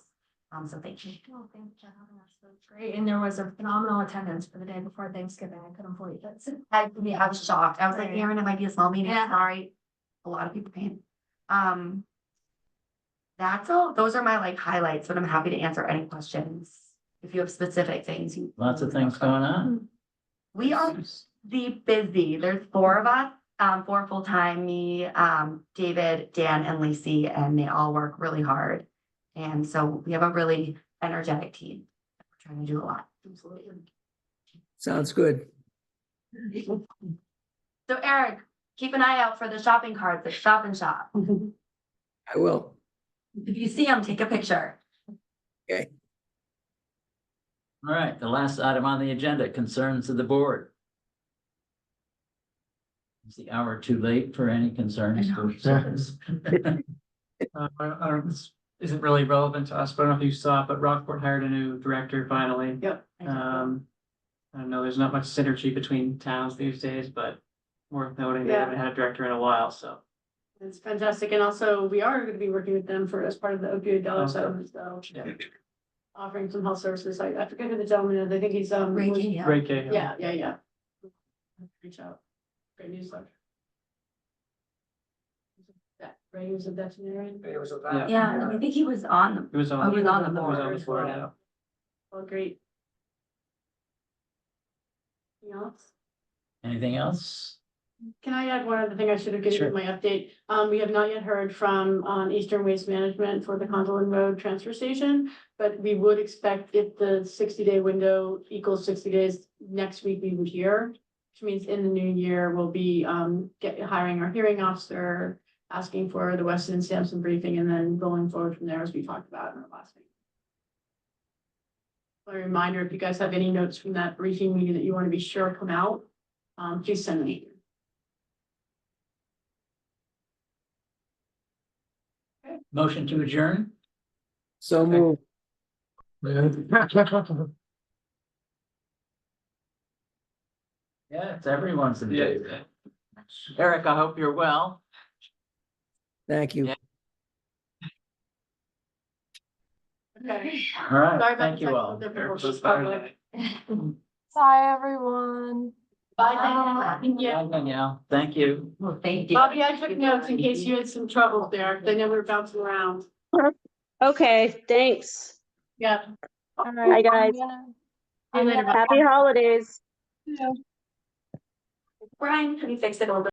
So thank you. Well, thank you for having us. That's great. And there was a phenomenal attendance for the day before Thanksgiving. I couldn't believe it. I was shocked. I was like, Right. Aaron, it might be a small meeting. Yeah. Sorry. A lot of people came. That's all. Those are my like highlights, but I'm happy to answer any questions. If you have specific things you. Lots of things going on. We are busy. There's 4 of us, 4 full-time, me, David, Dan, and Lacey, and they all work really hard. And so we have a really energetic team. We're trying to do a lot. Absolutely. Sounds good. So Eric, keep an eye out for the shopping carts at Stop and Shop. I will. If you see them, take a picture. Okay. All right, the last item on the agenda, concerns of the board. Is the hour too late for any concerns? This isn't really relevant to us, but I don't know if you saw it, but Rockport hired a new director finally. Yep. I know there's not much synergy between towns these days, but worth noting they Yeah. haven't had a director in a while, so. It's fantastic. And also we are going to be working with them for as part of the opioid dollar Okay. settlement, so. Yeah. Offering some health services. I forget who the gentleman is. I think he's, Ray was- Cahill. Great Cahill. Yeah. Reach out. Great newsletter. That Ray was a veterinarian. It was a Yeah. Yeah, I think he was on the. It was on. Oh, he was on the It was on board the as board, well. yeah. Well, great. Anything else? Anything else? Can I add one other thing? I should have given Sure. you my update. We have not yet heard from Eastern Waste Management for the Condolan Road Transfer Station. But we would expect if the 60-day window equals 60 days, next week we would hear. Which means in the new year, we'll be hiring our hearing officer, asking for the Weston and Sampson briefing, and then going forward from there as we talked about in our last meeting. A reminder, if you guys have any notes from that briefing meeting that you want to be sure come out, please send me. Motion to adjourn? So move. Yeah, it's everyone's in Yeah. favor. Eric, I hope you're well. Thank you. Yeah. Okay. All right, Sorry about thank the you technical all. difficulties, public. Bye, everyone. Bye, Danielle. Bye, Danielle. Thank you. Well, thank you. Bobby, I took notes in case you had some trouble there, 'cause I know we were bouncing around. Okay, thanks. Yeah. All right. Hi, guys. See you later. Bye. Happy holidays. Brian, can you fix it a little bit?